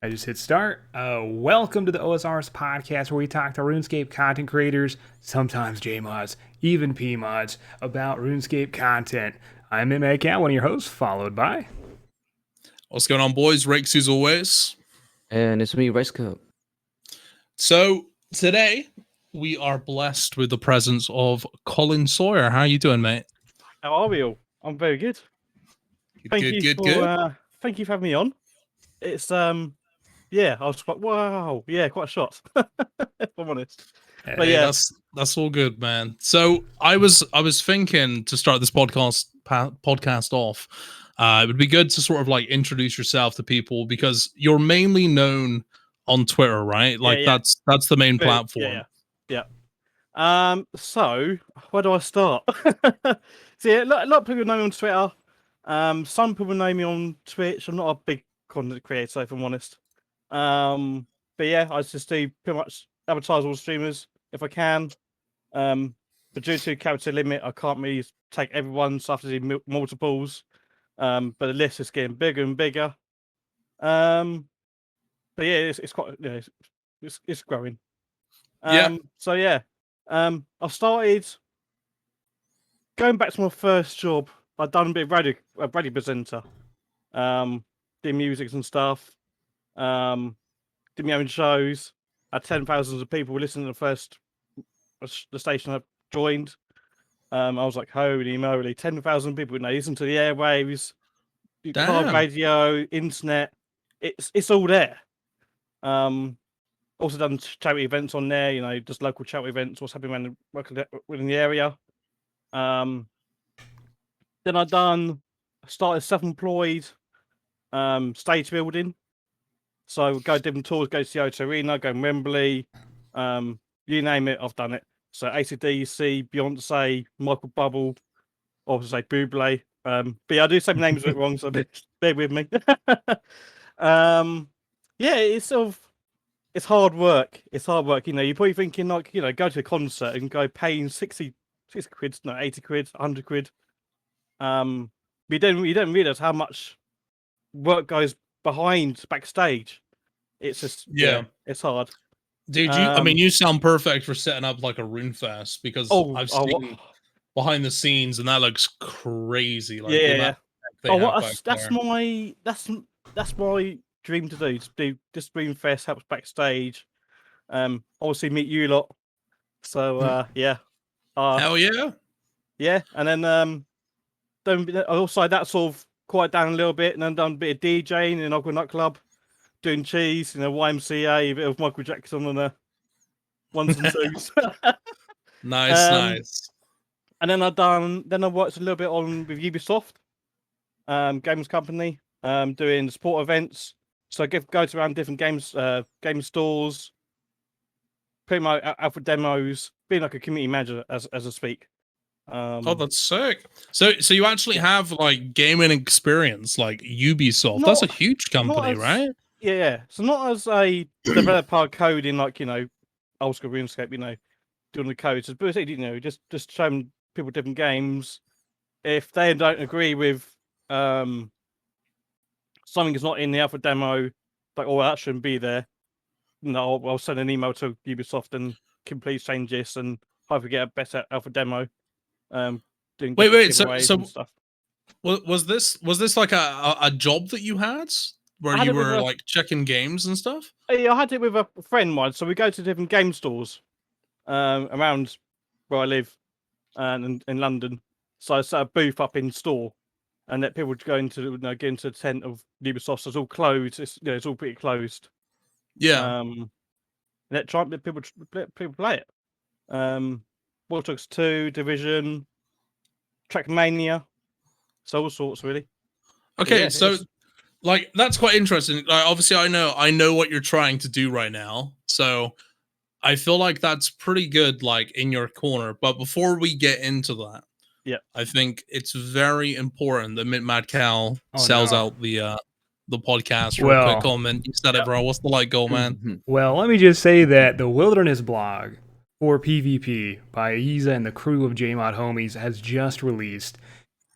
I just hit start. Welcome to the OSRS podcast, where we talk to RuneScape content creators, sometimes JMods, even PMods, about RuneScape content. I'm MACal, one of your hosts, followed by... What's going on, boys? Rakes as always. And it's me, Rice Cup. So today we are blessed with the presence of Colin Sawyer. How are you doing, mate? How are we all? I'm very good. Thank you for having me on. It's yeah, I was like, wow, yeah, quite a shot. If I'm honest. But yeah, that's all good, man. So I was thinking to start this podcast off. It would be good to sort of like introduce yourself to people because you're mainly known on Twitter, right? Like that's the main platform. Yeah. So where do I start? See, a lot of people know me on Twitter. Some people know me on Twitch. I'm not a big content creator, if I'm honest. But yeah, I just do pretty much advertise all streamers if I can. But due to character limit, I can't really take everyone, so I have to do multiples. But the list is getting bigger and bigger. But yeah, it's quite, it's growing. So yeah, I started going back to my first job. I'd done a bit of radio presenter, did music and stuff, did my own shows. Had 10,000 of people listening to the station I joined. I was like, holy moly, 10,000 people now listen to the airwaves, car radio, internet. It's all there. Also done charity events on there, just local charity events, what's happening within the area. Then I started self-employed stage building. So go different tours, go to the O2 Arena, go to Wembley, you name it, I've done it. So AC/DC, Beyonce, Michael Bubble, obviously Bublé. But yeah, I do say names a bit wrong, so bear with me. Yeah, it's hard work. It's hard work. You're probably thinking like, go to a concert and go paying 60 quid, no, 80 quid, 100 quid. But you don't realize how much work goes behind backstage. It's just it's hard. Dude, you sound perfect for setting up like a Rune Fest because I've seen behind the scenes and that looks crazy. Like that's my dream to do. To do this Rune Fest, helps backstage. Obviously meet you lot. So yeah. Hell yeah. Yeah, and then also that sort of quiet down a little bit, and then done a bit of DJing in Ogden nightclub, doing cheese, YMCA, a bit of Michael Jackson on the ones and twos. Nice. And then I worked a little bit on with Ubisoft, games company, doing sport events. So I go to around different game stores, pretty much alpha demos, being like a community manager as I speak. That's sick. So you actually have like gaming experience, like Ubisoft. That's a huge company, right? Yeah. So not as a developer coding, like old school RuneScape, doing the codes, but just showing people different games. If they don't agree with something is not in the alpha demo, like that shouldn't be there. I'll send an email to Ubisoft and can please change this and hopefully get a better alpha demo. Wait. So stuff. Was this like a job that you had where you were like checking games and stuff? Yeah, I had it with a friend of mine. So we go to different game stores around where I live and in London. So I set a booth up in store and let people go into get into the tent of Ubisoft. So it's all closed. It's all pretty closed. Yeah. Let people play it. Watch Dogs 2, Division, Trackmania, so all sorts really. Okay, so like that's quite interesting. Like, obviously, I know what you're trying to do right now, so I feel like that's pretty good, like in your corner. But before we get into that, I think it's very important that MACal sells out the podcast real quick. Comment, you said it, bro. What's the light goal, man? Well, let me just say that the Wilderness blog for PvP by Aiza and the crew of JMod homies has just released,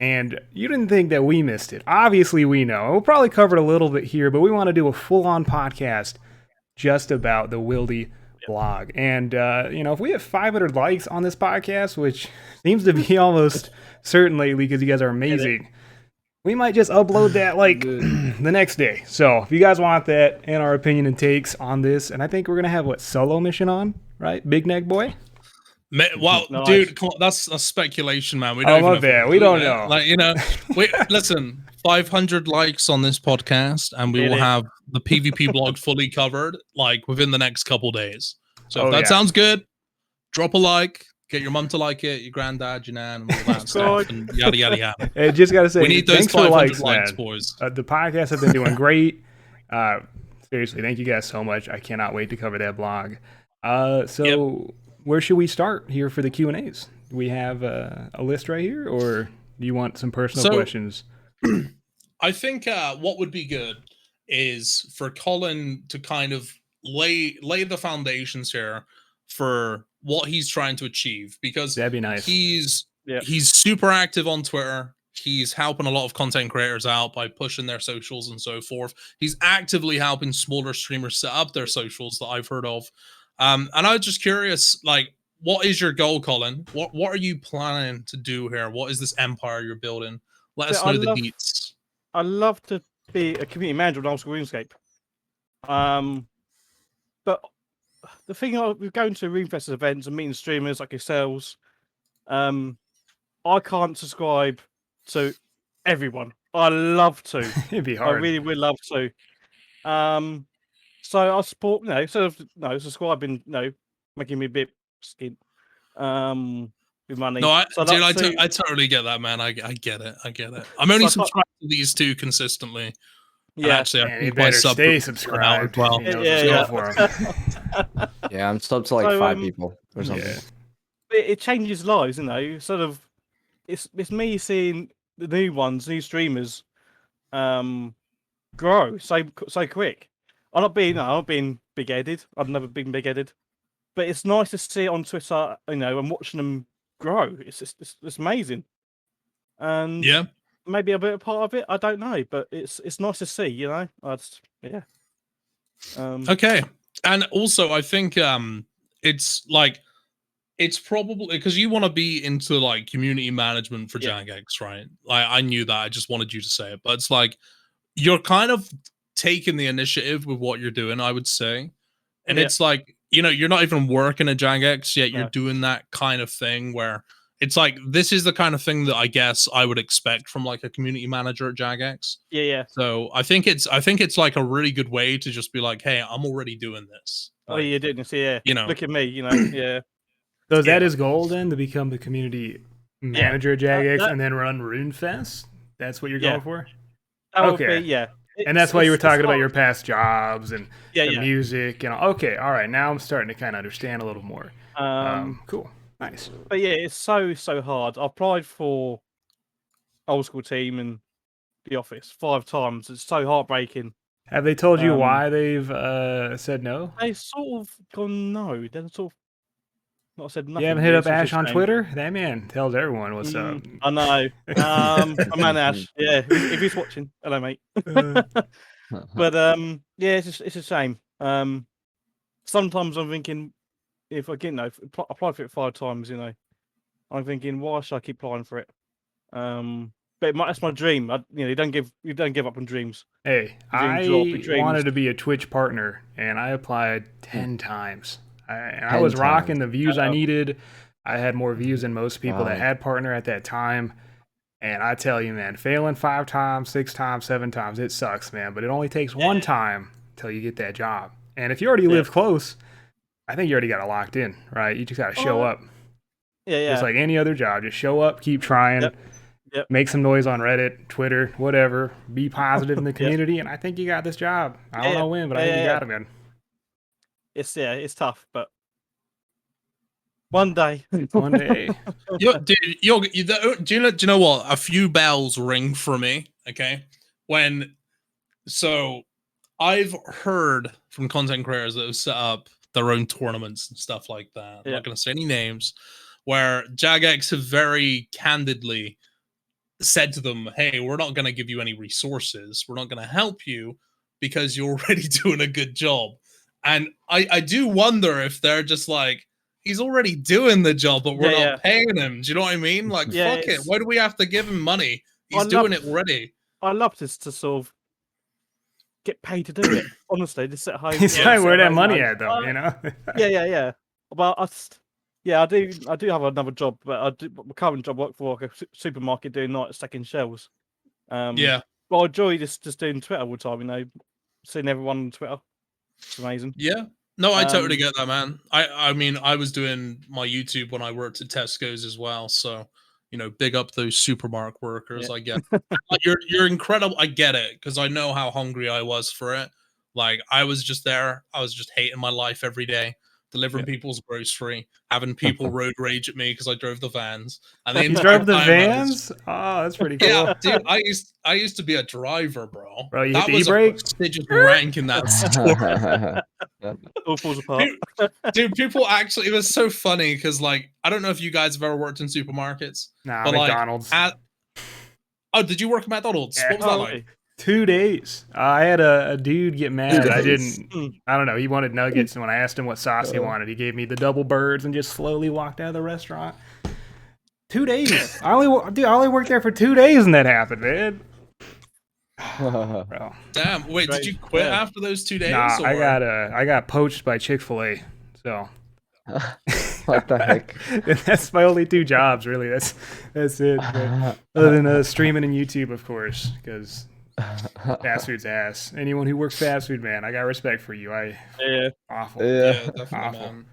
And you didn't think that we missed it. Obviously, we know. We'll probably cover it a little bit here, but we want to do a full-on podcast just about the Wildy blog. And, if we have 500 likes on this podcast, which seems to be almost certain lately because you guys are amazing, we might just upload that, the next day. So if you guys want that and our opinion and takes on this, and I think we're going to have, Solo Mission on, right? Big Neck Boy? Well, Nice. dude, that's a speculation, man. We don't even know. We don't know. Listen, 500 likes on this podcast, and we will have the PvP blog fully covered, within the next couple days. So if that sounds good, drop a like, get your mum to like it, your granddad, your nan, and all that stuff, and yada yada yada. I just gotta say, we need those 500 likes, man. boys. The podcasts have been doing great. Seriously, thank you guys so much. I cannot wait to cover that blog. Where should we start here for the Q&As? Do we have a list right here, or do you want some personal questions? I think what would be good is for Colin to kind of lay the foundations here for what he's trying to achieve, because that'd be nice. He's super active on Twitter. He's helping a lot of content creators out by pushing their socials and so forth. He's actively helping smaller streamers set up their socials that I've heard of. And I was just curious, what is your goal, Colin? What are you planning to do here? What is this empire you're building? Let us know the deets. I love to be a community manager on Old School RuneScape. But the thing, we're going to RuneFest events and meeting streamers like yourselves. I can't subscribe to everyone. I love to. It'd be hard. I really would love to. So I support, subscribing, making me a bit skint, with money. No, I totally get that, man. I get it. I'm only subscribed to these two consistently. Yeah, and actually, I you better stay subscribed. Well, yeah. Yeah, I'm subbed to 5 people or something. Yeah. It changes lives, It's me seeing the new streamers, grow so quick. I'm not being big-headed. I've never been big-headed, but it's nice to see it on Twitter, and watching them grow. It's amazing, and maybe a bit of part of it. I don't know, but it's nice to see. Okay, and also I think it's probably because you want to be into community management for Jagex, right? I knew that. I just wanted you to say it, but it's you're kind of taking the initiative with what you're doing, I would say. And it's you're not even working at Jagex yet. You're doing that kind of thing where it's this is the kind of thing that I guess I would expect from a community manager at Jagex. Yeah. So I think it's a really good way to just be hey, I'm already doing this. You're doing this, yeah. Look at me, yeah. So is that his goal then, to become the community manager at Jagex and then run RuneFest? That's what you're going for? That would be, and that's why you were talking about your past jobs and the music and okay, all right. Now I'm starting to kind of understand a little more. Cool, nice. But it's so hard. I applied for Old School Team and The Office 5 times. It's so heartbreaking. Have they told you why they've said no? They sort of gone no. They're sort of not said nothing. You haven't hit up Ash on Twitter? That man tells everyone what's up. I know. My man Ash. Yeah, if he's watching, hello, mate. But it's a shame. Sometimes I'm thinking, if I get apply for it 5 times, I'm thinking, why should I keep applying for it? But that's my dream. You don't give up on dreams. Hey, I wanted to be a Twitch partner, and I applied 10 times. I was rocking the views I needed. I had more views than most people that had partner at that time. And I tell you, man, failing 5 times, 6 times, 7 times, it sucks, man. But it only takes 1 time till you get that job. And if you already live close, I think you already got it locked in, right? You just got to show up. Yeah. Just like any other job. Just show up, keep trying, make some noise on Reddit, Twitter, whatever. Be positive in the community, and I think you got this job. I don't know when, but I think you got it, man. It's tough, but one day. Dude, do you know what? A few bells ring for me. Okay, so I've heard from content creators that have set up their own tournaments and stuff like that. I'm not going to say any names, where Jagex have very candidly said to them, "Hey, we're not going to give you any resources. We're not going to help you because you're already doing a good job." And I do wonder if they're just like, he's already doing the job, but we're not paying him. Do you know what I mean? Like, fuck it. Why do we have to give him money? He's doing it already. I love this to sort of get paid to do it. Honestly, just sit at home. He's like, where that money at, though? You know? Yeah. But I do have another job, but my current job work for like a supermarket doing night stacking shelves. Yeah. But I enjoy just doing Twitter all the time. You know, seeing everyone on Twitter. It's amazing. Yeah. No, I totally get that, man. I mean, I was doing my YouTube when I worked at Tesco's as well, so you know, big up those supermarket workers. I get you're incredible. I get it because I know how hungry I was for it. Like I was just there. I was just hating my life every day, delivering people's grocery, having people road rage at me because I drove the vans. And you drove the vans? Oh, that's pretty cool. Yeah, dude. I used to be a driver, bro. Bro, you that hit the was e-brake? a prestigious rank in that store. All falls apart. Dude, people actually, it was so funny because, like, I don't know if you guys have ever worked in supermarkets. Nah, but McDonald's. Oh, did you work at McDonald's? Yeah. What was that like? 2 days. I had a dude get mad. I don't know. He wanted nuggets, and when I asked him what sauce he wanted, he gave me the double birds and just slowly walked out of the restaurant. 2 days. I only worked there for 2 days, and that happened, man. Bro. Damn. Wait, did you quit after those 2 days? Nah, or? I got poached by Chick-fil-A. So what the heck? That's my only 2 jobs, really. That's it. But other than streaming and YouTube, of course, because fast food's ass. Anyone who works fast food, man, I got respect for you. Awful. Yeah, definitely, awful. man.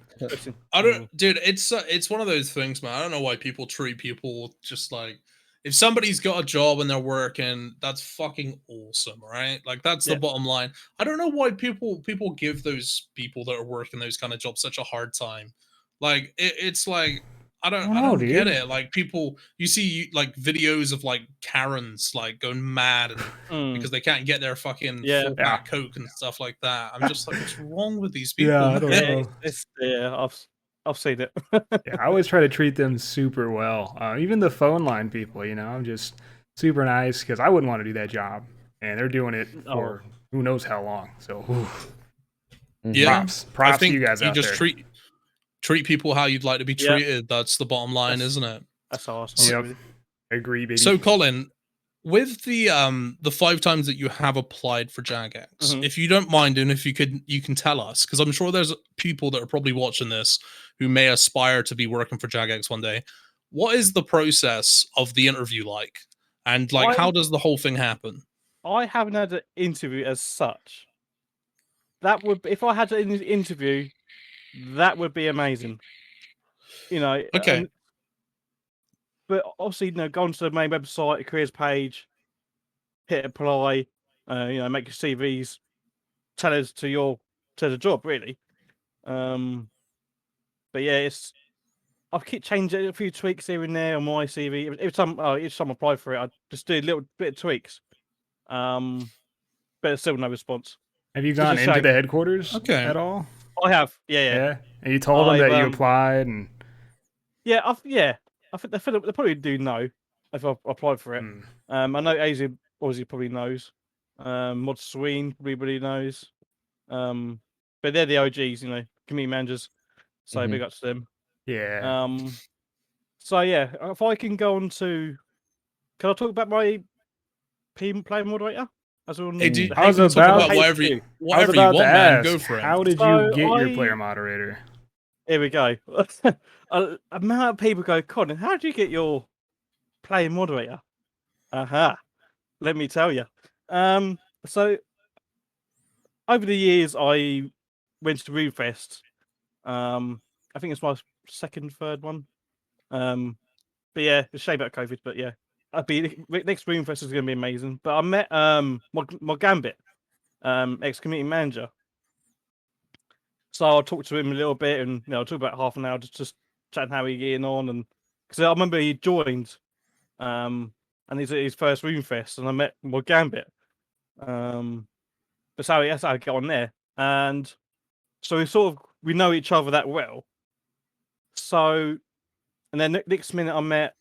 I don't, dude. It's one of those things, man. I don't know why people treat people just like, if somebody's got a job and they're working, that's fucking awesome, right? Like that's the bottom line. I don't know why people give those people that are working those kind of jobs such a hard time. Like it's like I don't get it. Like people, you see like videos of like Karens like going mad and because they can't get their fucking full pack Coke and stuff like that. I'm just like, what's wrong with these people? Yeah, I don't know. I've seen it. I always try to treat them super well. Even the phone line people, you know, I'm just super nice because I wouldn't want to do that job, and they're doing it for who knows how long. So, props to you guys out there. Treat people how you'd like to be treated. That's the bottom line, isn't it? That's awesome. Yep. Agree, baby. So, Colin, with the 5 times that you have applied for Jagex, if you don't mind, and if you can tell us, because I'm sure there's people that are probably watching this who may aspire to be working for Jagex one day. What is the process of the interview like, and like how does the whole thing happen? I haven't had an interview as such. That would, if I had an interview, that would be amazing. You know. Okay. But obviously, you know, go onto the main website, the careers page, hit apply, you know, make your CVs, tell us to the job, really. But yeah, I keep changing a few tweaks here and there on my CV. Every time I apply for it, I just do a little bit of tweaks. But there's still no response. Have you gone into the headquarters at all? I have, yeah. And you told them that you applied, and I think they probably do know if I applied for it. I know AZ obviously probably knows. Mod Sween probably knows. But they're the OGs, you know, community managers. So big up to them. Yeah. So yeah, if I can go on to, can I talk about my play moderator? I was about whatever you want, man. Go for it. How did you get your player moderator? Here we go. Amount of people go, Colin, how did you get your player moderator? Let me tell you. So over the years, I went to RuneFest. I think it's my second, third one. But yeah, it's a shame about COVID. But yeah, next RuneFest is going to be amazing. But I met my Gambit, ex-community manager. So I talked to him a little bit, and you know, I talked about half an hour just chatting how he's getting on, and because I remember he joined, and he's at his first RuneFest, and I met my Gambit. That's how I get on there, and so we know each other that well. So, and then next minute I met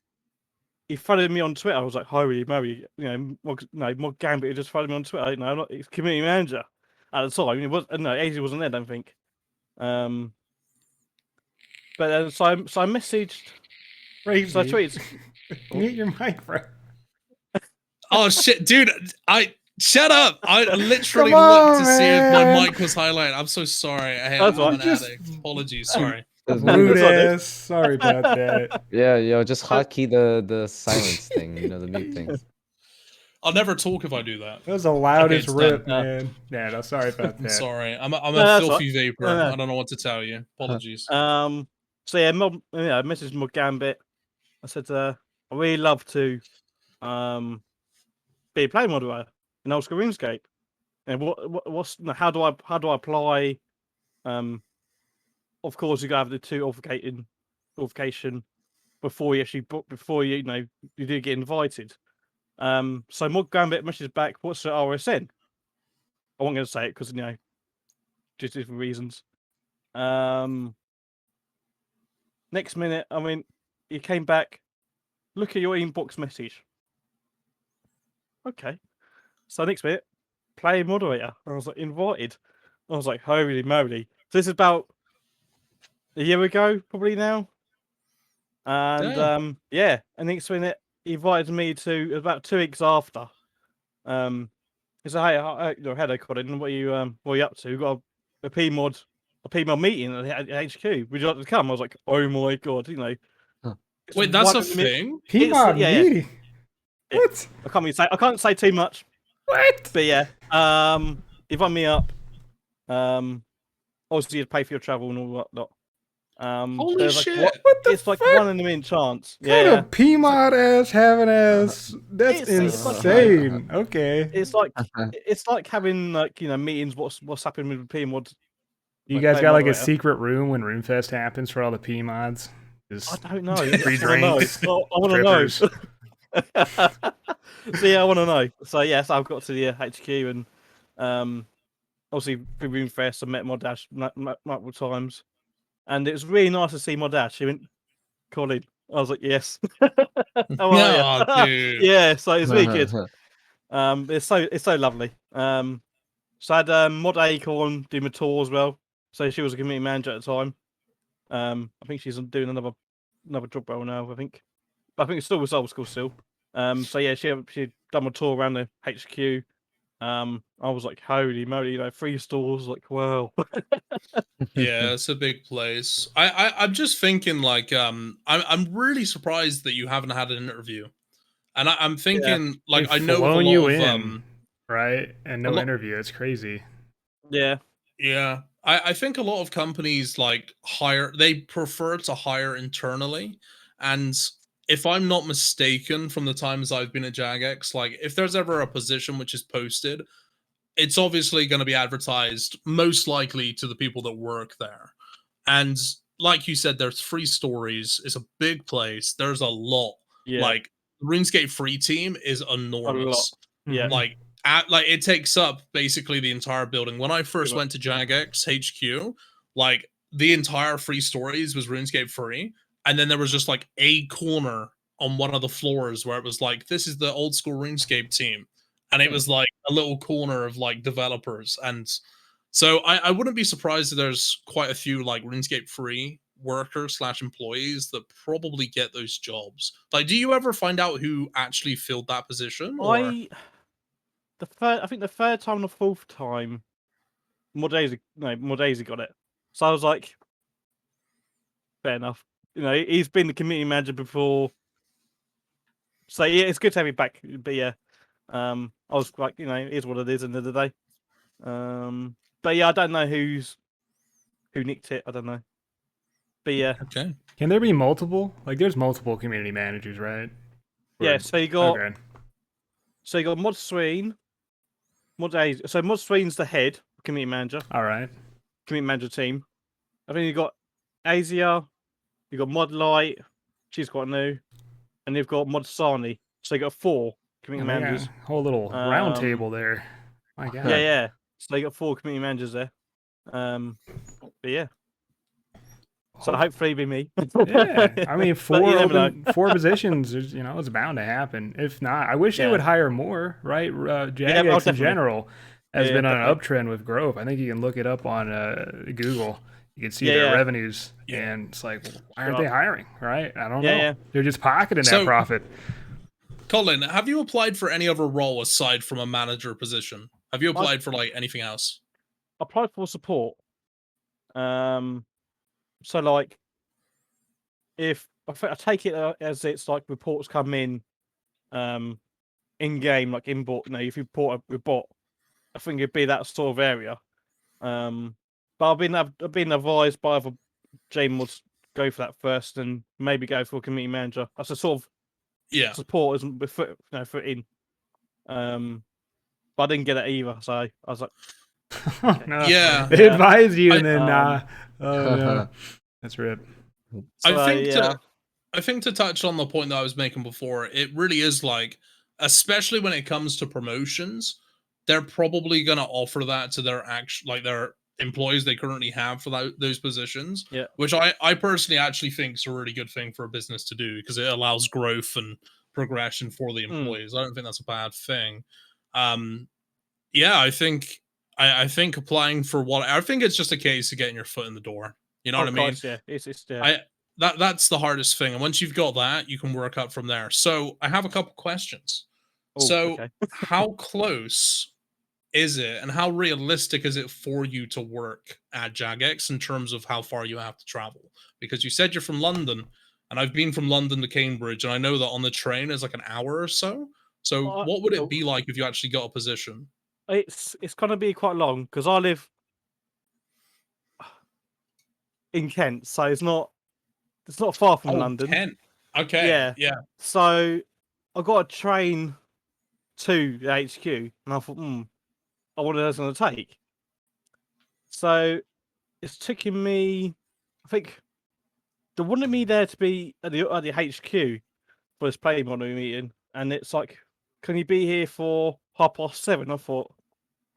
he followed me on Twitter. I was like, holy moly, Mod Gambit just followed me on Twitter. He's community manager at the time. It was AZ wasn't there, I don't think. But then so I messaged. Crazy. So I tweeted. Mute your mic, bro. Oh shit, dude! Shut up! I literally Come on, looked to see if my man. mic was highlighted. I'm so sorry. That's I'm an just- addict. Apologies. Sorry. Rude ass. Sorry about that. Yeah, yo, just hotkey the silence thing, the mute thing. I'll never talk if I do that. That was the loudest it's rip, done. man. Yeah, no, sorry about I'm that. sorry. I'm a that's filthy vapor. No. I don't know what to tell you. Apologies. So yeah, I messaged Mod Gambit. I said, I really love to be a play moderator in old school RuneScape. And how do I apply? Of course, you gotta have the 2 authentication before you actually book, before you do get invited. So Mod Gambit messaged back, what's the RSN? I wasn't going to say it because just different reasons. Next minute, he came back. Look at your inbox message. Okay. So next minute, play moderator. I was like, invited. I was like, holy moly. So this is about a year ago, probably now. And and next minute, he invited me to about 2 weeks after. He said, hey, hello, Colin. What are you up to? We've got a PMod meeting at HQ. Would you like to come? I was like, oh my god, Wait, that's a thing? PMod meeting. Yeah. What? I can't say too much. What? But yeah, he run me up. Obviously you'd pay for your travel and all whatnot. Holy shit! What the it's fuck? like 1 in a million chance. Kind of PMod ass having ass. That's It's insane. Okay. It's like having meetings. What's happening with PMod? You guys got like a secret room when RuneFest happens for all the PMods? I don't know. Free drinks. I want to know. So yeah, I want to know. So yes, I've got to the HQ and obviously through RuneFest, I met my dad multiple times, and it was really nice to see my dad. She went, Colin. I was like, yes. How are you? Dude. Yeah, so it's really good. It's so lovely. So I had Mod Acorn do my tour as well. So she was a community manager at the time. I think she's doing another job role now. I think, but I think it's still with old school still. So yeah, she done my tour around the HQ. I was like, holy moly, 3 stores, like wow. Yeah, it's a big place. I'm just thinking like I'm really surprised that you haven't had an interview. And I'm thinking like They've I know flown of a you lot in, of right? And no interview. It's crazy. Yeah. Yeah. I think a lot of companies like they prefer to hire internally. And if I'm not mistaken, from the times I've been at Jagex, like if there's ever a position which is posted, it's obviously going to be advertised most likely to the people that work there. And like you said, there's 3 stories. It's a big place. There's a lot. Yeah. Like RuneScape free team is enormous. A lot. Yeah. Like it takes up basically the entire building. When I first went to Jagex HQ, like the entire 3 stories was RuneScape free, and then there was just like a corner on one of the floors where it was like, this is the old school RuneScape team, and it was like a little corner of like developers. And so I wouldn't be surprised if there's quite a few like RuneScape free workers / employees that probably get those jobs. Like, do you ever find out who actually filled that position? Or? I think the 3rd time and the 4th time, Mordazy got it. So I was like, fair enough. He's been the community manager before. So yeah, it's good to have him back. But yeah, I was like, it is what it is. End of the day. But yeah, I don't know who nicked it. I don't know. But yeah. Okay. Can there be multiple? Like, there's multiple community managers, right? Yeah. So you got. Okay. So you got Mod Sween, Mod A. So Mod Sween's the head community manager. All right. Community manager team. I think you got Asia. You got Mod Light. She's quite new, and you've got Mod Sani. So you got 4 community managers. Whole little round table there. My God. Yeah. So they got 4 community managers there. But yeah. So hopefully it'll be me. Yeah, I mean, But you never know. four positions. It's bound to happen. If not, I wish they would hire more. Right, Jagex in definitely. general has been on an definitely. uptrend with growth. I think you can look it up on Google. You can see their revenues, and it's like, why aren't they hiring? Right? I don't know. Yeah. They're just pocketing that profit. Colin, have you applied for any other role aside from a manager position? Have you applied for like anything else? I applied for support. So like, if I take it as it's like reports come in game, like in bot. If you report a bot, I think it'd be that sort of area. But I've been advised by other GMods go for that first, and maybe go for a community manager. That's a sort of support isn't with foot in. But I didn't get it either, so I was like, okay. No. Yeah, they advised you, and then oh no, that's rip. So, I think to touch on the point that I was making before, it really is like, especially when it comes to promotions, they're probably going to offer that to their their employees they currently have for those positions. Yeah. Which I personally actually think is a really good thing for a business to do, because it allows growth and progression for the employees. I don't think that's a bad thing. I think applying for I think it's just a case of getting your foot in the door. You know what I mean? Yeah, it's that's the hardest thing, and once you've got that, you can work up from there. So I have a couple questions. How close is it, and how realistic is it for you to work at Jagex in terms of how far you have to travel? Because you said you're from London, and I've been from London to Cambridge, and I know that on the train is like an hour or so. So what would it be like if you actually got a position? It's gonna be quite long, because I live in Kent, so it's not far from London. Kent. Okay. Yeah. So I got a train to the HQ, and I thought, I wonder what it's going to take. So it's taking me, I think, they wanted me there to be at the HQ for this play model meeting, and it's like, can you be here for 7:30? I thought,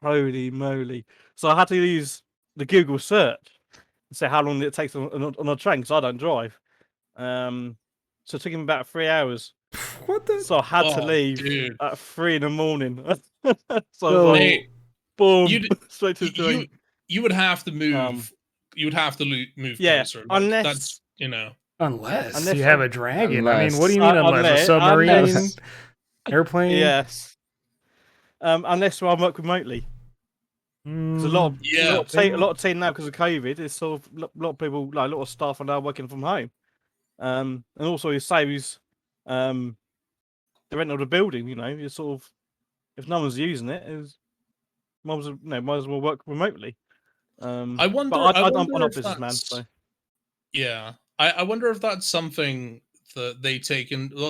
holy moly! So I had to use the Google search and say how long it takes on a train, because I don't drive. So it took him about 3 hours. What the? So I had to leave at 3 a.m. So boom, straight to the train. You would have to move. You would have to move closer. Unless that's unless you have a dragon. I mean, what do you mean unless a submarine, airplane? Yes. Unless I work remotely. There's a lot of team now, because of COVID. It's sort of a lot of people, like a lot of staff are now working from home. And also it saves the rent of the building. It's sort of, if no one's using it, might as well work remotely. I wonder. But I'm wonder not a businessman, so yeah. I wonder if that's something that they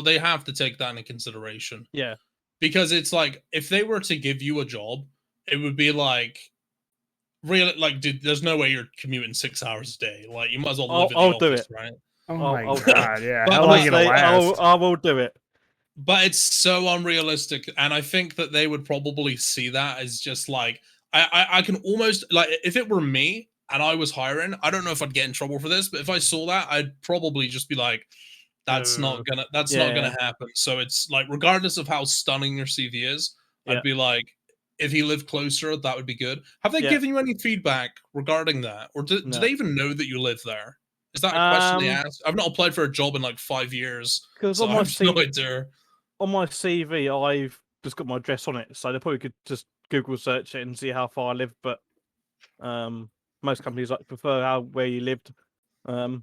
they have to take that into consideration. Yeah, because it's like, if they were to give you a job, it would be like, really, like, dude, there's no way you're commuting 6 hours a day. Like, you might as well live in the office, do it. Right? Oh my god, yeah. But how long are you gonna last? I will do it. But it's so unrealistic, and I think that they would probably see that as just like, I can almost, like, if it were me and I was hiring, I don't know if I'd get in trouble for this, but if I saw that, I'd probably just be like, that's not gonna happen. So it's like, regardless of how stunning your CV is, I'd be like, if he lived closer, that would be good. Have they given you any feedback regarding that, or do they even know that you live there? Is that a question they ask? I've not applied for a job in like 5 years, because so on my CV, I've just got my address on it, so they probably could just Google search it and see how far I live. But most companies prefer where you lived. Like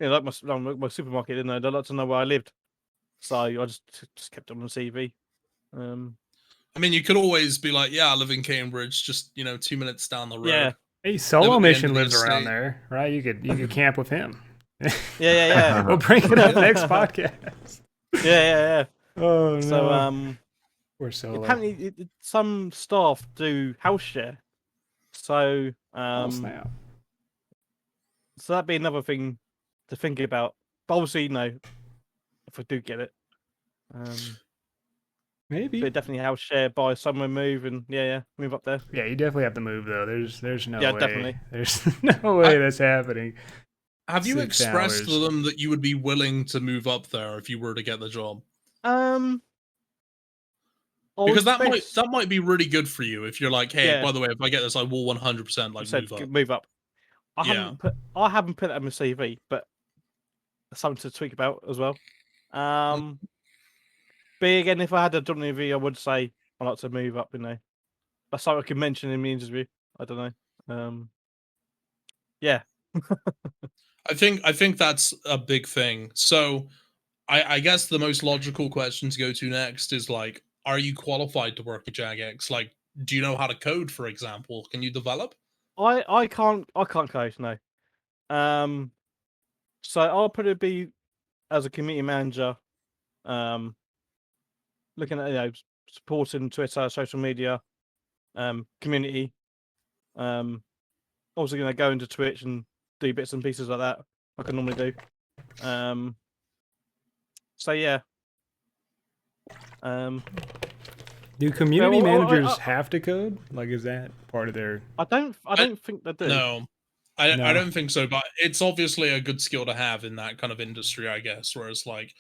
my supermarket, didn't they? They like to know where I lived, so I just kept it on the CV. I mean, you could always be like, yeah, I live in Cambridge, just 2 minutes down the road. Yeah. Hey, Solo Mission lives around there, right? You could camp with him. Yeah. We'll bring it up next podcast. Yeah. Oh no. So we're Solo. Apparently, some staff do house share. So oh, snap. So that'd be another thing to think about. But obviously, if I do get it, maybe definitely house share, buy somewhere, move, and move up there. Yeah, you definitely have to move though. There's no way. Definitely. There's no way that's happening. Have you 6 expressed hours. to them that you would be willing to move up there if you were to get the job? Because that might be really good for you if you're like, hey, by the way, if I get this, I will 100% like move up. I Yeah. haven't put that in my CV, but something to tweak about as well. But again, if I had a job interview, I would say I'd like to move up. You know, that's something I could mention in the interview. I don't know. Yeah. I think that's a big thing. So I guess the most logical question to go to next is like, are you qualified to work at Jagex? Like, do you know how to code, for example? Can you develop? I can't code, no. So I'll probably be as a community manager, looking at supporting Twitter, social media, community. Also gonna go into Twitch and do bits and pieces like that, like I normally do. So yeah. Do community managers have to code? Like, is that part of their? I don't think they do. No. I don't think so, but it's obviously a good skill to have in that kind of industry, I guess. Whereas like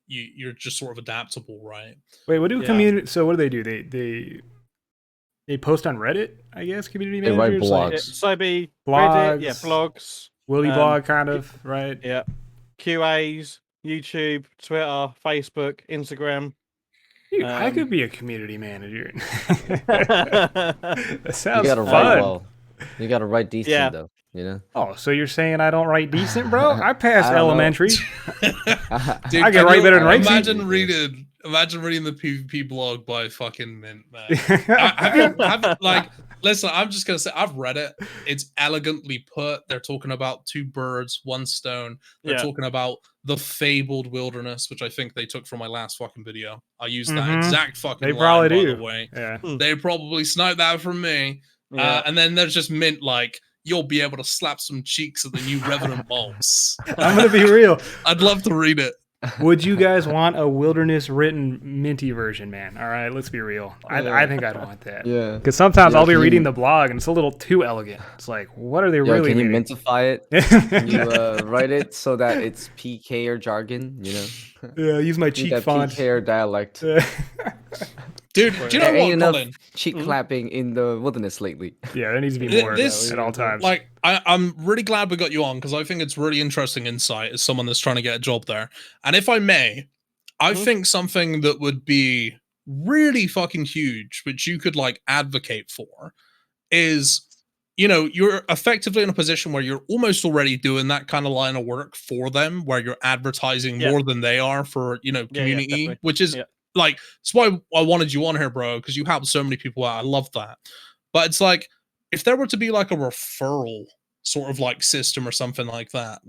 you're just sort of adaptable, right? Wait, what do community? So what do? They post on Reddit, I guess. Community managers. They write blogs. Like, so be blogs. Reddit, blogs. Willy blog, kind of, right? Yeah. QAs, YouTube, Twitter, Facebook, Instagram. Dude, I could be a community manager. That sounds fun. Write well. You gotta write decent though, you know. Oh, so you're saying I don't write decent, bro? I passed elementary. Dude, I can write better than writing. Imagine reading the PvP blog by fucking Mint, man. Listen, I'm just gonna say I've read it. It's elegantly put. They're talking about 2 birds, 1 stone. They're talking about the fabled wilderness, which I think they took from my last fucking video. I used that exact fucking line, by the way. Yeah. They probably sniped that from me. Yeah. And then there's just Mint like, you'll be able to slap some cheeks at the new Revenant mobs. I'm gonna be real. I'd love to read it. Would you guys want a wilderness written minty version, man? All right, let's be real. I think I'd want that. Yeah. Because sometimes I'll be reading the blog and it's a little too elegant. It's like, what are they really Can you meaning? mintify it? Can you write it so that it's PK or jargon, you know? Yeah, use my cheek font. PK or dialect. Dude, do you know what, Colin? Cheek clapping in the wilderness lately. Yeah, there needs to be more of that at all times. Like, I'm really glad we got you on because I think it's really interesting insight as someone that's trying to get a job there. And if I may, I think something that would be really fucking huge, which you could like advocate for, is, you know, you're effectively in a position where you're almost already doing that kind of line of work for them, where you're advertising more than they are for, you know, community, which is like, that's why I wanted you on here, bro, because you help so many people out. I love that. But it's like, if there were to be like a referral sort of like system or something like that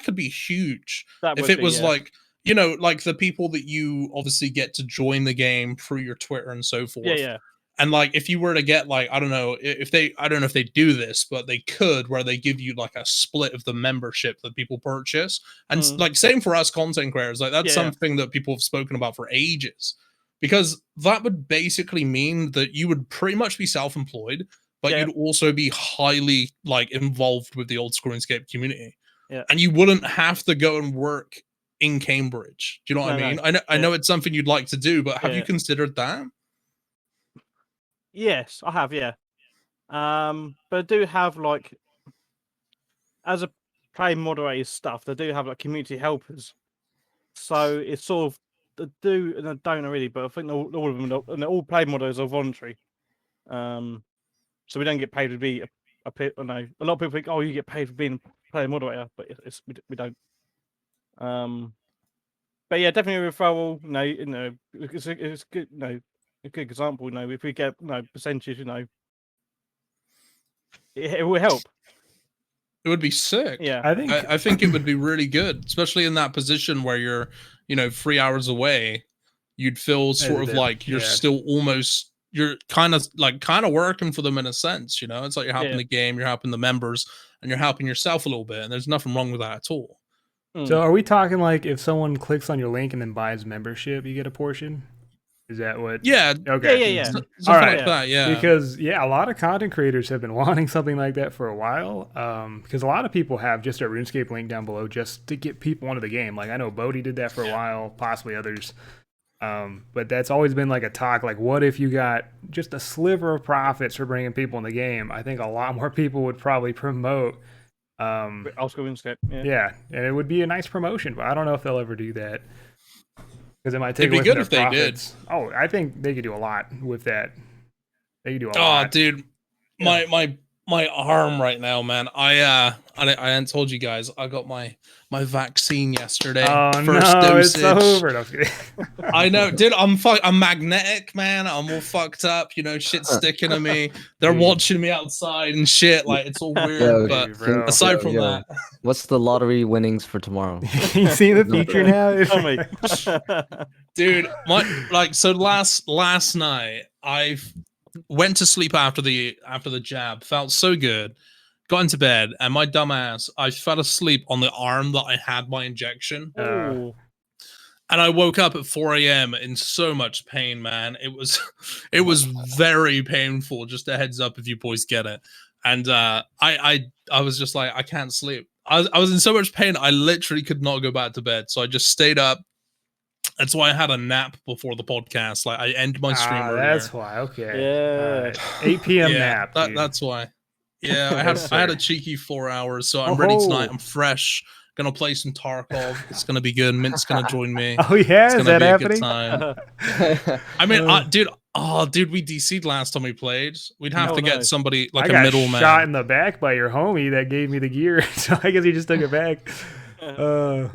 could be huge. If it was like, you know, like the people that you obviously get to join the game through your Twitter and so forth. Yeah. And like, if you were to get like, I don't know if they do this, but they could, where they give you like a split of the membership that people purchase. And like, same for us content creators, like that's something that people have spoken about for ages, because that would basically mean that you would pretty much be self-employed, but you'd also be highly like involved with the old school RuneScape community. Yeah. And you wouldn't have to go and work in Cambridge. Do you know what I mean? I know it's something you'd like to do, but have you considered that? Yes, I have, but I do have like, as a play moderator stuff, they do have like community helpers. So it's sort of they do and they don't really, but I think all of them and all play moderators are voluntary. So we don't get paid to be a lot of people think, oh, you get paid for being a play moderator, but we don't. But yeah, definitely a referral. It's good. A good example. If we get percentage, it will help. It would be sick. Yeah, I think it would be really good, especially in that position where you're 3 hours away. You'd feel sort of like you're still almost, you're kind of working for them in a sense. It's like you're helping the game, you're helping the members, and you're helping yourself a little bit. And there's nothing wrong with that at all. So are we talking like if someone clicks on your link and then buys membership, you get a portion? Is that what? Yeah. Okay. Yeah. Something All right. like that. Yeah. Because a lot of content creators have been wanting something like that for a while. Because a lot of people have just a RuneScape link down below just to get people into the game. Like I know Bodhi did that for a while, possibly others. But that's always been like a talk. Like, what if you got just a sliver of profits for bringing people in the game? I think a lot more people would probably promote. I'll go RuneScape. Yeah, and it would be a nice promotion, but I don't know if they'll ever do that. Because it might take It'd be away good from their if they did. profits. Oh, I think they could do a lot with that. They could do a Oh, lot. dude, my arm right now, man. I hadn't told you guys. I got my vaccine yesterday. Oh First no, dosage. it's over. No, I'm kidding. I know, dude. I'm magnetic, man. I'm all fucked up. You know, shit's sticking to me. They're watching me outside and shit. Like it's all weird. Yo, but bro. aside from that, what's the lottery winnings for tomorrow? You see the future now? Tell me. dude, so last night I went to sleep after the jab. Felt so good. Got into bed, and my dumbass, I fell asleep on the arm that I had my injection. Oh. And I woke up at 4 a.m. in so much pain, man. It was very painful. Just a heads up if you boys get it. And I was just like, I can't sleep. I was in so much pain, I literally could not go back to bed. So I just stayed up. That's why I had a nap before the podcast. Like I ended my stream earlier. That's why. Okay. Yeah. Right. 8 p.m. Yeah, nap. that's why. Yeah, I had a cheeky 4 hours, so I'm Oh. ready tonight. I'm fresh. Gonna play some Tarkov. It's gonna be good. Mint's gonna join me. Oh yeah, It's is gonna that be a good happening? time. I mean, dude, we DC'd last time we played. We'd have to get somebody like I a got middleman. shot in the back by your homie that gave me the gear, so I guess he just took it back.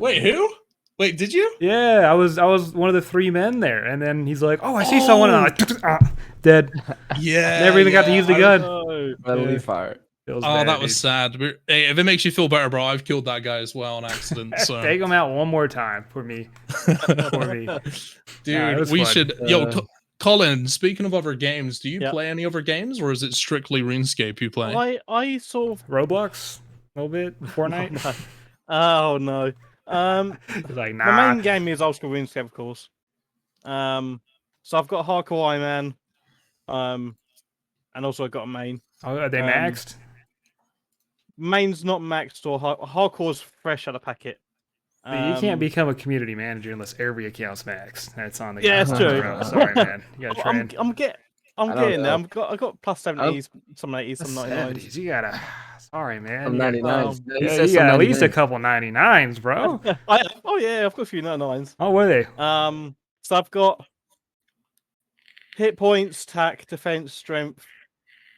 Wait, who? Wait, did you? Yeah, I was one of the 3 men there, and then he's like, "Oh, I see someone," and I'm like, dead. Yeah. Never even got to use the gun. Friendly fire. Feels Oh, bad, that was dude. sad. But, hey, if it makes you feel better, bro, I've killed that guy as well on accident. So, Take him out one more time for me. dude, it was we fun. should. Colin. Speaking of other games, do you Yeah. play any other games, or is it strictly RuneScape you play? I sort of. Roblox, a little bit. Fortnite. Oh no. He's like, My nah. main game is old school RuneScape, of course. So I've got Hardcore Iron Man, and also I've got a main. Oh, are they maxed? Main's not maxed or Hardcore's fresh out of packet. You can't become a community manager unless every account's maxed. That's on the Yeah, it's true. bro. Sorry, man. You gotta trend. I'm getting there. I got plus 70s, some 80s, some 99s. 70s. You gotta. Sorry, man. Some You gotta- 99s. Yeah, you got at least a couple 99s, bro. Oh yeah, I've got a few 99s. Oh, what are they? So I've got hit points, tack, defense, strength.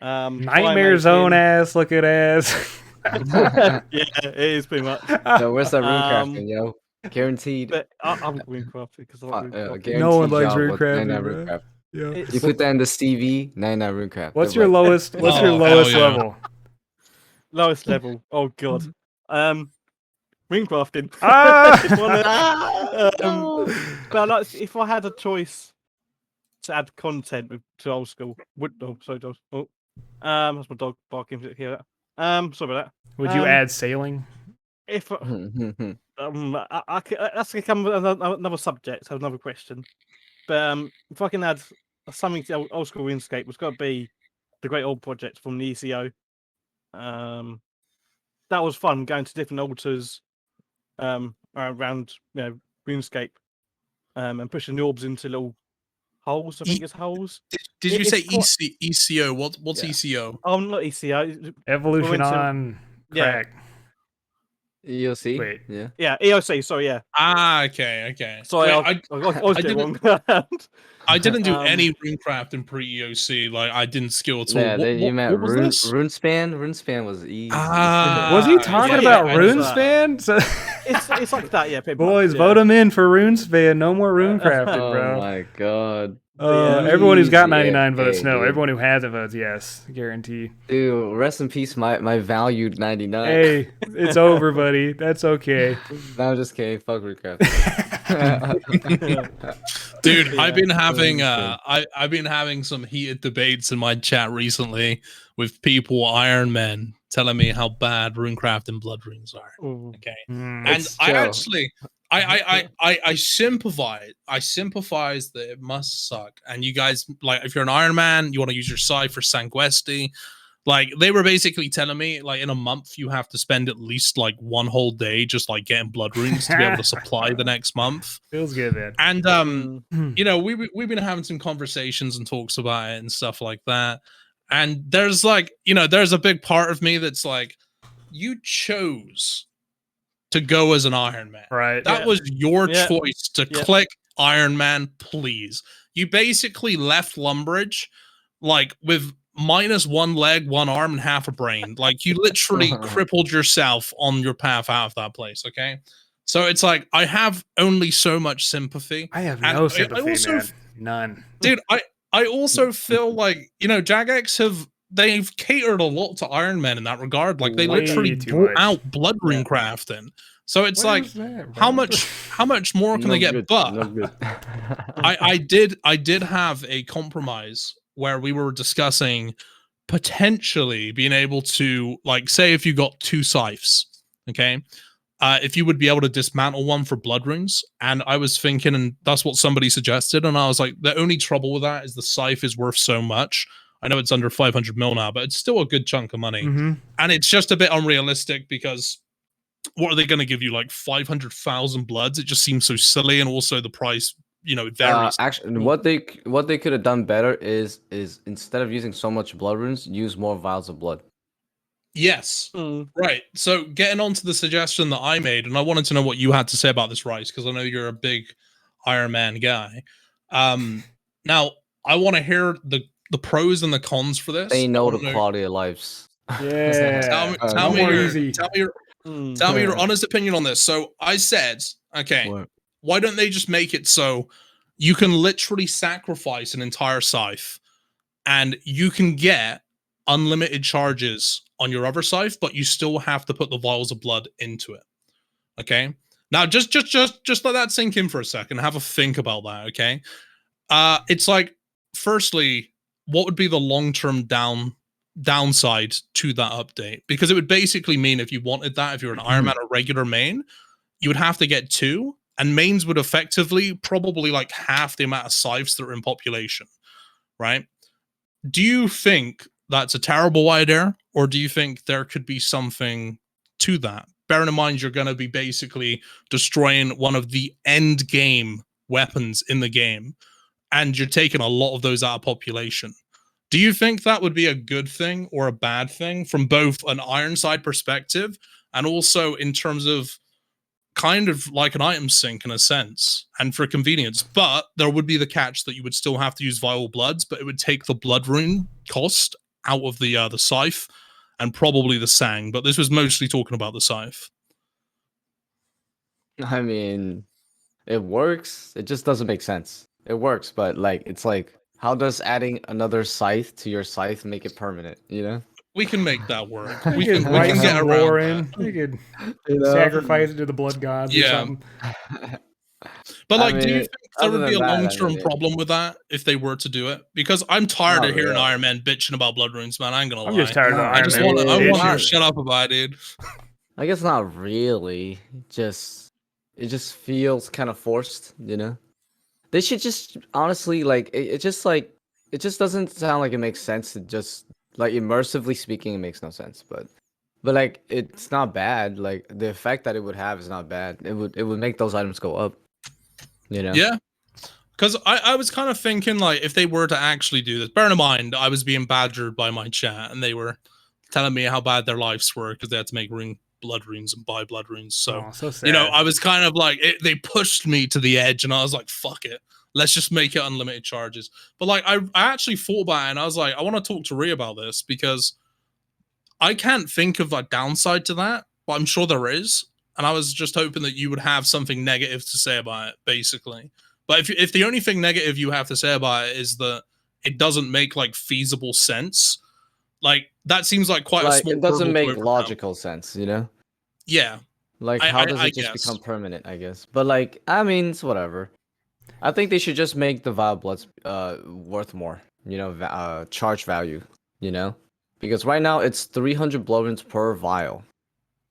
Nightmare Zone ass looking ass. Yeah, it is pretty much. So where's that rune crafting, yo? Guaranteed. But I'm rune crafted because I like rune crafting. Guaranteed No one likes job rune with crafting, 99 bro. rune craft. Yeah. You put that in the CV, 99 rune craft. What's Good your luck. lowest? What's your Oh, lowest hell yeah. level? Lowest level. Oh god. Rune crafting. Ah! But like, if I had a choice to add content to old school, that's my dog barking. Hear that? Sorry about that. Would you add sailing? If that's become another subject, so another question. But if I can add something to old school RuneScape, it's got to be the Great Old Project from the ECO. That was fun going to different altars around RuneScape and pushing the orbs into little holes. I think it's holes. Did you It's say quite- ECO? What's Yeah. ECO? Oh, not ECO. Evolution went to- on yeah. crack. You'll see. Wait. Yeah. Yeah, EOC. Sorry, yeah. Ah, okay. Sorry, Wait, I was getting wrong. I didn't do Um, any runecraft in pre-EOC. Like I didn't skill at all. Yeah, then you meant what was this? RuneSpan. RuneSpan was easy. Ah. Was he talking yeah, about I know that. RuneSpan? So, it's like that, yeah. pretty boys, much, vote yeah. him in for RuneSpan. No more RuneCrafted, Oh bro. my god. Everyone who's got Easy, 99 votes, hey, no. dude. Everyone who hasn't votes, yes. Guarantee. Dude, rest in peace, my valued 99. Hey, it's over, buddy. That's okay. No, I'm just kidding. Fuck RuneCraft. Dude, Yeah. I've been having Insane. I've been having some heated debates in my chat recently with people, Iron Men, telling me how bad runecraft and blood runes are. Ooh. Okay. Mm. And It's I Joe. I sympathize. I sympathize that it must suck. And you guys, like, if you're an Iron Man, you want to use your scythe for Sanguesti. Like, they were basically telling me, like, in a month you have to spend at least like one whole day just like getting blood runes to be able to supply the next month. Feels good, man. And you know, we've been having some conversations and talks about it and stuff like that. And there's like, you know, there's a big part of me that's like, you chose to go as an Iron Man. Right. That was your Yeah. choice to click Iron Man, please. You basically left Lumbridge like with minus one leg, one arm, and half a brain. Like, you literally crippled yourself on your path out of that place, okay? So it's like, I have only so much sympathy. I have And no sympathy, also, man. None. Dude, I also feel like, you know, Jagex they've catered a lot to Iron Man in that regard. Like, they Way literally too brought much. out blood rune crafting. So it's What like, is that, how bro? much more can No they get? good, But no good. I did have a compromise where we were discussing potentially being able to, like, say if you got two scythes, okay, if you would be able to dismantle one for blood runes. And I was thinking, and that's what somebody suggested, and I was like, the only trouble with that is the scythe is worth so much. I know it's under 500 mil now, but it's still a good chunk of money. And it's just a bit unrealistic because what are they going to give you, like 500,000 bloods? It just seems so silly, and also the price, you know, varies. Actually, what they could have done better is instead of using so much blood runes, use more vials of blood. Yes, right. So getting on to the suggestion that I made, and I wanted to know what you had to say about this, Rice, because I know you're a big Iron Man guy. Now I want to hear the pros and the cons for this. They know the quality of lives. Yeah. Tell me your Tell your honest opinion on this. So I said, okay, What? why don't they just make it so you can literally sacrifice an entire scythe and you can get unlimited charges on your other scythe, but you still have to put the vials of blood into it. Okay. Now just let that sink in for a second. Have a think about that. Okay. It's like, firstly, what would be the long-term downside to that update? Because it would basically mean, if you wanted that, if you're an Iron Man or regular main, you would have to get two, and mains would effectively probably like half the amount of scythes that are in population, right? Do you think that's a terrible idea, or do you think there could be something to that? Bearing in mind you're going to be basically destroying one of the end game weapons in the game, and you're taking a lot of those out of population. Do you think that would be a good thing or a bad thing from both an Ironside perspective and also in terms of kind of like an item sink in a sense and for convenience? But there would be the catch that you would still have to use vial bloods, but it would take the blood rune cost out of the scythe and probably the sang. But this was mostly talking about the scythe. I mean, it works. It just doesn't make sense. It works, but like, it's like, how does adding another scythe to your scythe make it permanent? You know, We can make that work. We we could can write get some around lore that. in. We could You know? sacrifice it to the blood gods or Yeah. something. But I like, do you mean, think there other would be a than that, I long-term mean, problem with that if they were to do it? Because I'm tired Not of hearing really. Iron Man bitching about blood runes, man. I ain't gonna I'm lie. just tired of No, the I I Iron just Man want to. I bitch. want you Not- to shut up about it, dude. I guess not really. It just feels kind of forced, you know. They should just honestly like it just doesn't sound like it makes sense to just like immersively speaking, it makes no sense. But like it's not bad. Like the effect that it would have is not bad. It would make those items go up. You know. Yeah. Because I was kind of thinking, like, if they were to actually do this, bear in mind, I was being badgered by my chat, and they were telling me how bad their lives were because they had to make blood runes and buy blood runes. So, Oh, so sad. you know, I was kind of like, they pushed me to the edge, and I was like, fuck it. Let's just make it unlimited charges. But, like, I actually thought about it, and I was like, I want to talk to Rhea about this, because I can't think of a downside to that, but I'm sure there is. And I was just hoping that you would have something negative to say about it, basically. But if the only thing negative you have to say about it is that it doesn't make like feasible sense, like that seems like quite a Like small. it doesn't hurdle to make overcome. logical sense, you know. Yeah, Like how does it just become permanent? I guess, but like I mean, it's whatever. I think they should just make the vial bloods worth more, you know, charge value, you know, because right now it's 300 blood runes per vial,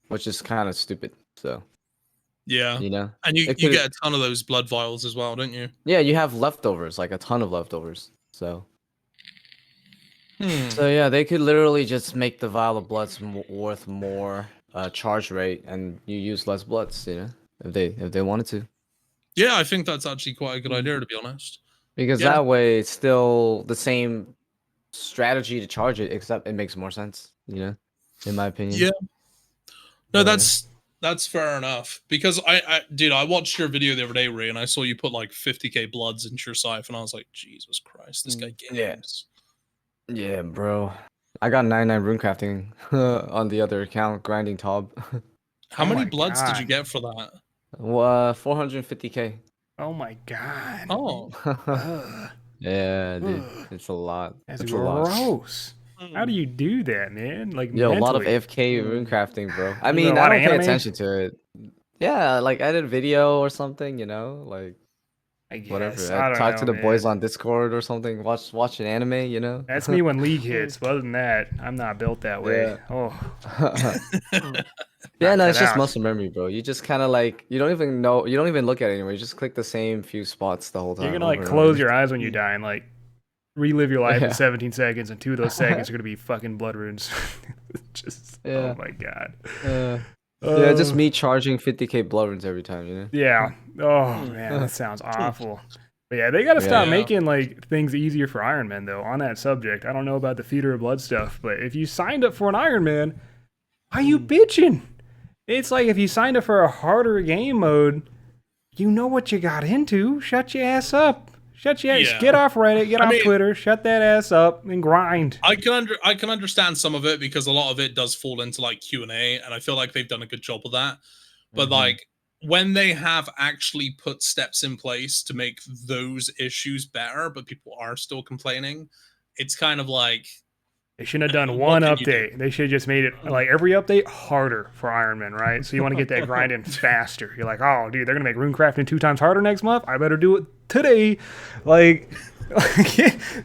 which is kind of stupid. So Yeah. You know, And you It get could- a ton of those blood vials as well, don't you? yeah, you have leftovers, like a ton of leftovers. So Hmm. yeah, they could literally just make the vial of bloods worth more charge rate, and you use less bloods. You know, if they wanted to, Yeah, I think that's actually quite a good idea, to be honest. because Yeah. that way it's still the same strategy to charge it, except it makes more sense. You know, in my opinion. Yeah. No, But, that's fair enough. Because dude, I watched your video the other day, Ray, and I saw you put like 50k bloods into your scythe, and I was like, Jesus Christ, this guy Yeah. games. Yeah, bro. I got 99 rune crafting on the other account, grinding Tob. How Oh many my bloods did you God. get for that? 450k. Oh my god. Oh, Ugh. Yeah, dude. Ugh. It's a lot. That's It's a lot. gross. How do you do that, man? Like Yo, a lot of mentally. AFK rune crafting, bro. I You mean, do a I lot of don't pay anime? attention to it. Yeah, like edit video or something, you know, like I guess. whatever. I I don't talk know, to the boys man. on Discord or something. Watch an anime, you know. That's me when League hits. But other than that, I'm not built that way. Yeah. Oh, Yeah, no, cut it's just out. muscle memory, bro. You just kind of like you don't even know, you don't even look at it anymore. You just click the same few spots the whole time. You're gonna like over and close over. your eyes when you die and like relive your life Yeah. in 17 seconds, and 2 of those seconds are gonna be fucking blood runes. Just Yeah. oh my god. Yeah, just Oh, me charging 50k blood runes every time, you know. Yeah. Oh man, that sounds awful. But yeah, they gotta stop Yeah. making like things easier for Iron Man though. On that subject, I don't know about the Theater of Blood stuff, but if you signed up for an Iron Man, why are you bitching? It's like if you signed up for a harder game mode, you know what you got into. Shut your ass up. Shut your ass. Yeah. Get off Reddit. Get I off mean- Twitter. Shut that ass up and grind. I can understand some of it because a lot of it does fall into like Q&A, and I feel like they've done a good job of that. But Mhm. like when they have actually put steps in place to make those issues better, but people are still complaining, it's kind of like They shouldn't have done What one can you do? update. They should have just made it like every update harder for Iron Man, right? So you want to get that grinding faster. You're like, oh, dude, they're gonna make runecrafting 2 times harder next month. I better do it today. Like,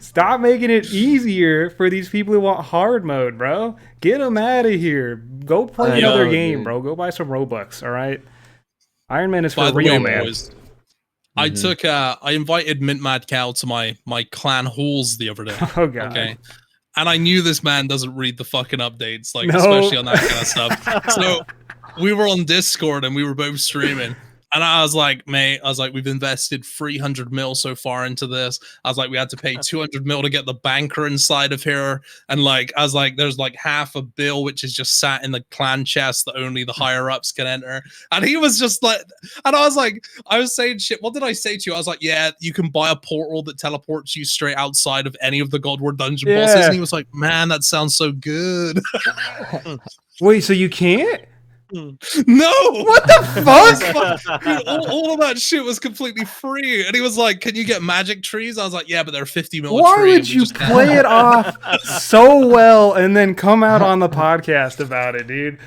stop making it easier for these people who want hard mode, bro. Get them out of here. Go play I another know, game, dude. bro. Go buy some Robux. All right. Iron Man is by for the real, way, man. boys, I Mhm. took I invited Mint Mad Cow to my clan halls the other day. Oh god. Okay. And I knew this man doesn't read the fucking updates, like No. especially on that kind of stuff. So we were on Discord and we were both streaming. And I was like, mate, we've invested 300 mil so far into this. I was like, we had to pay 200 mil to get the banker inside of here. And like, I was like, there's like half a bill, which is just sat in the clan chest that only the higher ups can enter. And he was just like, and I was like, I was saying shit. What did I say to you? I was like, yeah, you can buy a portal that teleports you straight outside of any of the God War dungeon bosses. Yeah. And he was like, man, that sounds so good. Wait, so you can't? No. What the fuck? Dude, all of that shit was completely free. And he was like, can you get magic trees? I was like, yeah, but they're 50 mil a Why tree, would and we you just can't." play it off so well and then come out on the podcast about it, dude?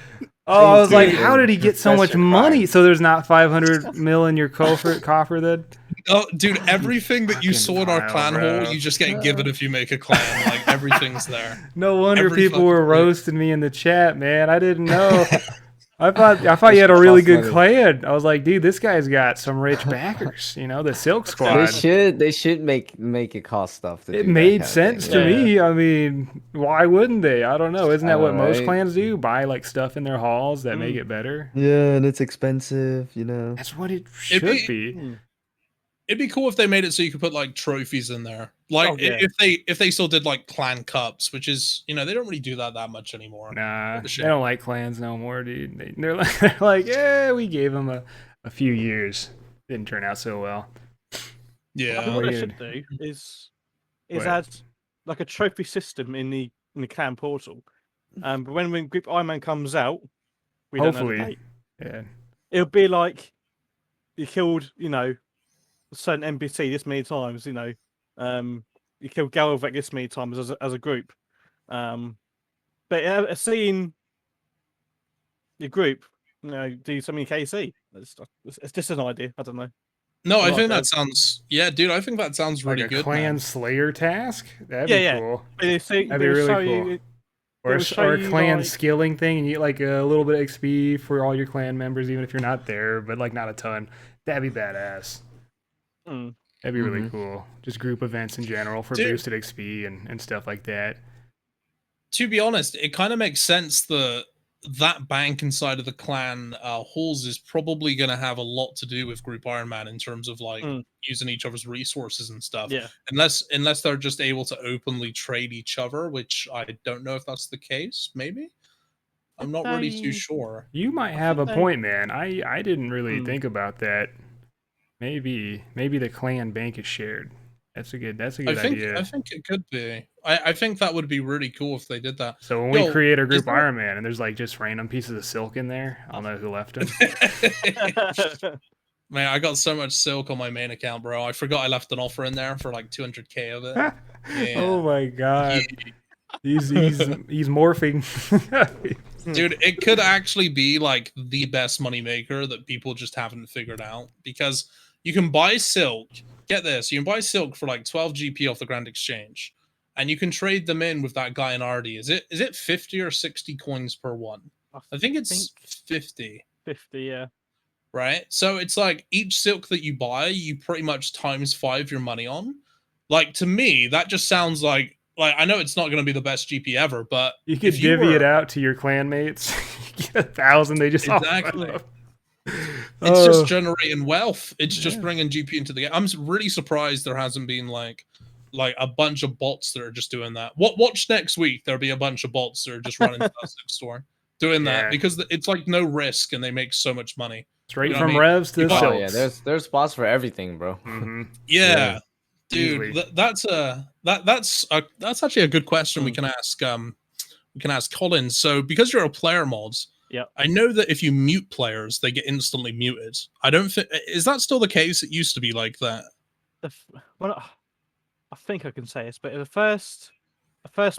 Oh, I was like, how did he get so much Professor money? Crime. So there's not 500 mil in your coffer then? Oh, dude, everything that you Fucking saw in our vile, clan bro. hall, you just get given if you make a clan. Like, everything's there. No wonder Every people were fucking thing. roasting me in the chat, man. I didn't know. I thought you had a really good Money. clan. I was like, dude, this guy's got some rich backers. You know, the Silk Squad. They should make it cost stuff. To It do that made kind of sense thing. to Yeah. me. I mean, why wouldn't they? I don't know. Isn't that what most Alright. clans do? Buy like stuff in their halls that make Mm. it better? Yeah, and it's expensive, you know. That's what it It'd should be- be. It'd be cool if they made it so you could put like trophies in there. Like Oh, yeah. if they still did like clan cups, which is, you know, they don't really do that much anymore. Nah, the they shit. don't like clans no more, dude. They're like, yeah, we gave them a few years. Didn't turn out so well. I think Yeah. what they Weird. should do is What? add like a trophy system in the clan portal. But when Group Iron Man comes out, we don't know the Hopefully. date. Yeah. It'll be like you killed, you know, a certain NPC this many times. You know, you killed Galvec this many times as a group. But seeing your group, you know, do something KC. It's just an idea. I don't know. No, I like think that. that sounds yeah, I think that sounds really Like a good. clan Man. slayer task? That'd Yeah, be yeah. cool. But they say, That'd be really show cool. you Or will show a you, clan like- skilling thing, and you get like a little bit of XP for all your clan members, even if you're not there, but like not a ton. That'd be badass. Hmm. That'd be really cool. Just group events in general for Dude. boosted XP and stuff like that. To be honest, it kind of makes sense that bank inside of the clan halls is probably going to have a lot to do with Group Iron Man in terms of like using each other's resources and stuff. Yeah. Unless they're just able to openly trade each other, which I don't know if that's the case. Maybe I'm not really too sure. You might have a think point, man. I didn't really Hmm. think about that. Maybe the clan bank is shared. That's a good idea. I think it could be. I think that would be really cool if they did that. So when we Yo, create a is group there- Iron Man and there's like just random pieces of silk in there, I'll know who left them. Man, I got so much silk on my main account, bro. I forgot I left an offer in there for like 200k of it. Yeah. Oh my god. He's morphing. Dude, it could actually be like the best moneymaker that people just haven't figured out, because you can buy silk. Get this, you can buy silk for like 12 GP off the Grand Exchange, and you can trade them in with that guy in RD. Is it 50 or 60 coins per one? I think it's 50. 50, yeah. Right? So it's like each silk that you buy, you pretty much times 5 your money on. Like, to me, that just sounds like I know it's not going to be the best GP ever, but You could divvy it out to your clan mates. You get 1,000, they just all Exactly. run up. It's Oh. just generating wealth. It's just bringing GP into the game. I'm really surprised there hasn't been like a bunch of bots that are just doing that. Watch next week. There'll be a bunch of bots that are just running to that silk store doing Yeah. that, because it's like no risk and they make so much money. Straight You know what from I mean? revs to Oh, silks. yeah, there's spots for everything, bro. Mm-hmm. Yeah, Easily. dude, that's actually a good question we can ask. We can ask Colin. So, because you're a player mods, Yeah. I know that if you mute players, they get instantly muted. I don't think, is that still the case? It used to be like that. Well, I think I can say this, but the first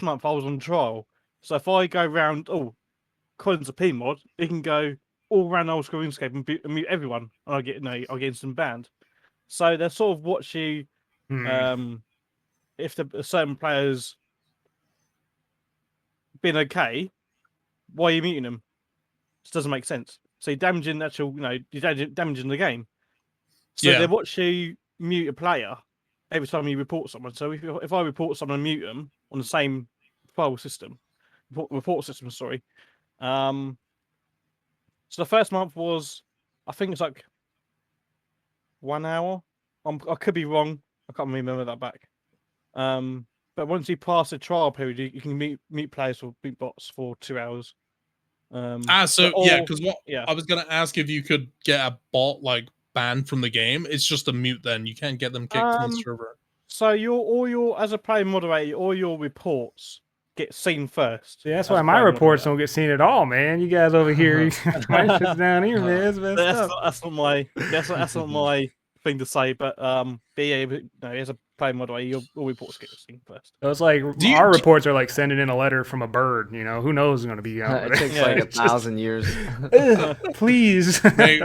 month I was on trial. So if I go round, Colin's a P mod, he can go all round old school RuneScape and mute everyone, and I get instant banned. So they sort of watch you. If a certain player's been okay, why are you muting them? It doesn't make sense. So you're damaging the actual, you're damaging the game. So they watch you mute a player every time you report someone. So if I report someone and mute them on the same file system, report system, sorry. So the first month was, I think it's like 1 hour. I could be wrong. I can't remember that back. But once you pass the trial period, you can mute players or mute bots for 2 hours. Because Yeah. I was gonna ask if you could get a bot like banned from the game. It's just a mute. Then you can't get them kicked from the server. So as a player moderator, all your reports get seen first. See, that's as why a my player reports moderator. don't get seen at all, man. You guys over here, my shit's down here, man. It's messed That's up. that's not my thing to say. But as a player moderator, all reports get seen first. So it's like our reports are like sending in a letter from a bird. You know, who knows who's gonna be out It there. takes Yeah, like it's 1,000 years. Please. Hey.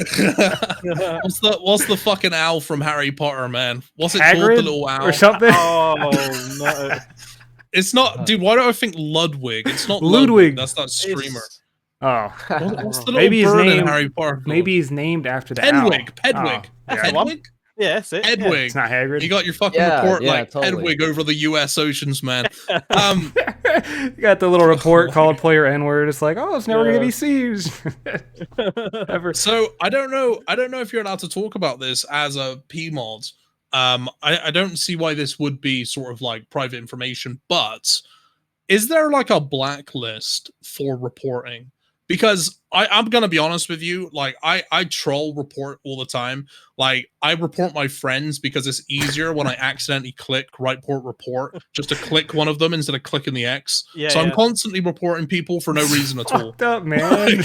What's the fucking owl from Harry Potter, man? What's it called? The Hagrid little owl or something. Oh no! It's not, dude. Why do I think Ludwig? It's not Ludwig. That's that streamer. Oh, What's the little Maybe his bird name- in Harry Potter called? maybe he's named after the owl. Pedwig. Oh, That's yeah. the one. Pedwig. Yeah, that's it. Pedwig. It's not Hagrid. You got your fucking Yeah, report yeah, like totally. Pedwig over the U.S. oceans, man. You got the little report called player N-word. It's like, oh, it's never gonna be seized. Ever. So I don't know if you're allowed to talk about this as a PMod. I don't see why this would be sort of like private information, but is there like a blacklist for reporting? Because I'm gonna be honest with you, like I troll report all the time. Like I report my friends because it's easier when I accidentally click report just to click one of them instead of clicking the X. Yeah, so I'm yeah. constantly reporting people for no reason at all. Fucked up, man.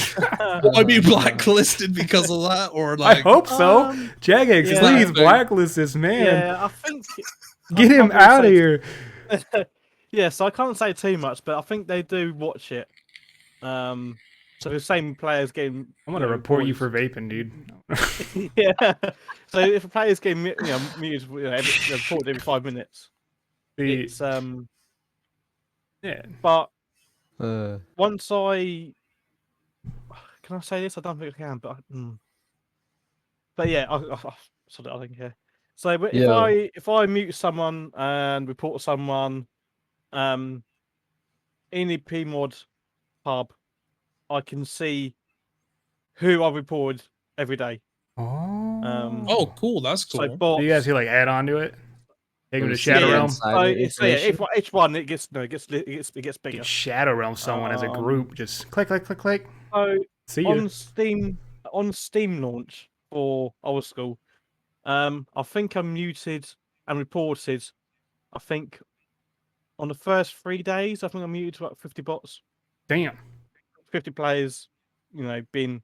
Will I be blacklisted because of that, or I like? hope so. Jagex, yeah. please Exactly. blacklist this man. Yeah, I think Get him can't really out of say- here. Yeah, so I can't say too much, but I think they do watch it. So the same players getting. I'm gonna report you for vaping, dude. Yeah. So if a player's getting muted, reported every 5 minutes, The, it's yeah. But once I can I say this? I don't think I can, but yeah, sorry, I don't care. So, but Yeah. if I mute someone and report someone, in the PMod hub, I can see who I reported every day. Oh, cool. That's So cool. bots. Do you guys feel like add on to it? Take him to see Shadow the Realm. insider So yeah, information. each one it gets bigger. Get Shadow Realm someone as a group. Just click, click, click, click. So See ya. on Steam launch for Old School, I think I muted and reported. I think on the first 3 days, I think I muted about 50 bots, Damn. 50 players. Being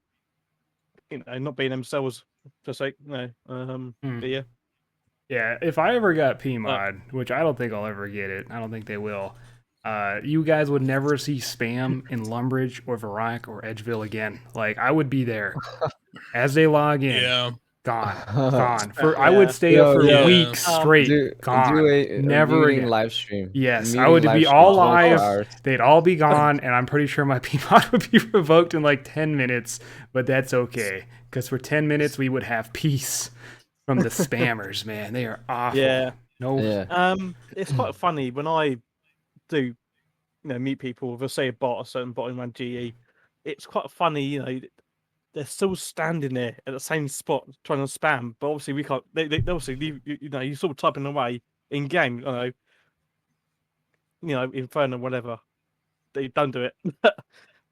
not being themselves, just like Hmm. but yeah. Yeah, if I ever got Uh, PMod, which I don't think I'll ever get it, I don't think they will. You guys would never see spam in Lumbridge or Varrock or Edgeville again. Like I would be there as they log in. Yeah. Gone. I Yeah. would stay up for Yeah. weeks straight. do Gone. a Never muting again. live stream. Yes, I Muting would live be stream all 24 live. hours. They'd all be gone, and I'm pretty sure my PMod would be revoked in like 10 minutes. But that's okay, because for 10 minutes we would have peace from the spammers. Man, they are awful. Yeah. No. Yeah. It's quite funny when I do, meet people with, say, a certain bot in my GE. It's quite funny, they're still standing there at the same spot trying to spam, but obviously we can't. They obviously leave, you sort of typing away in game, Inferno, whatever. They don't do it,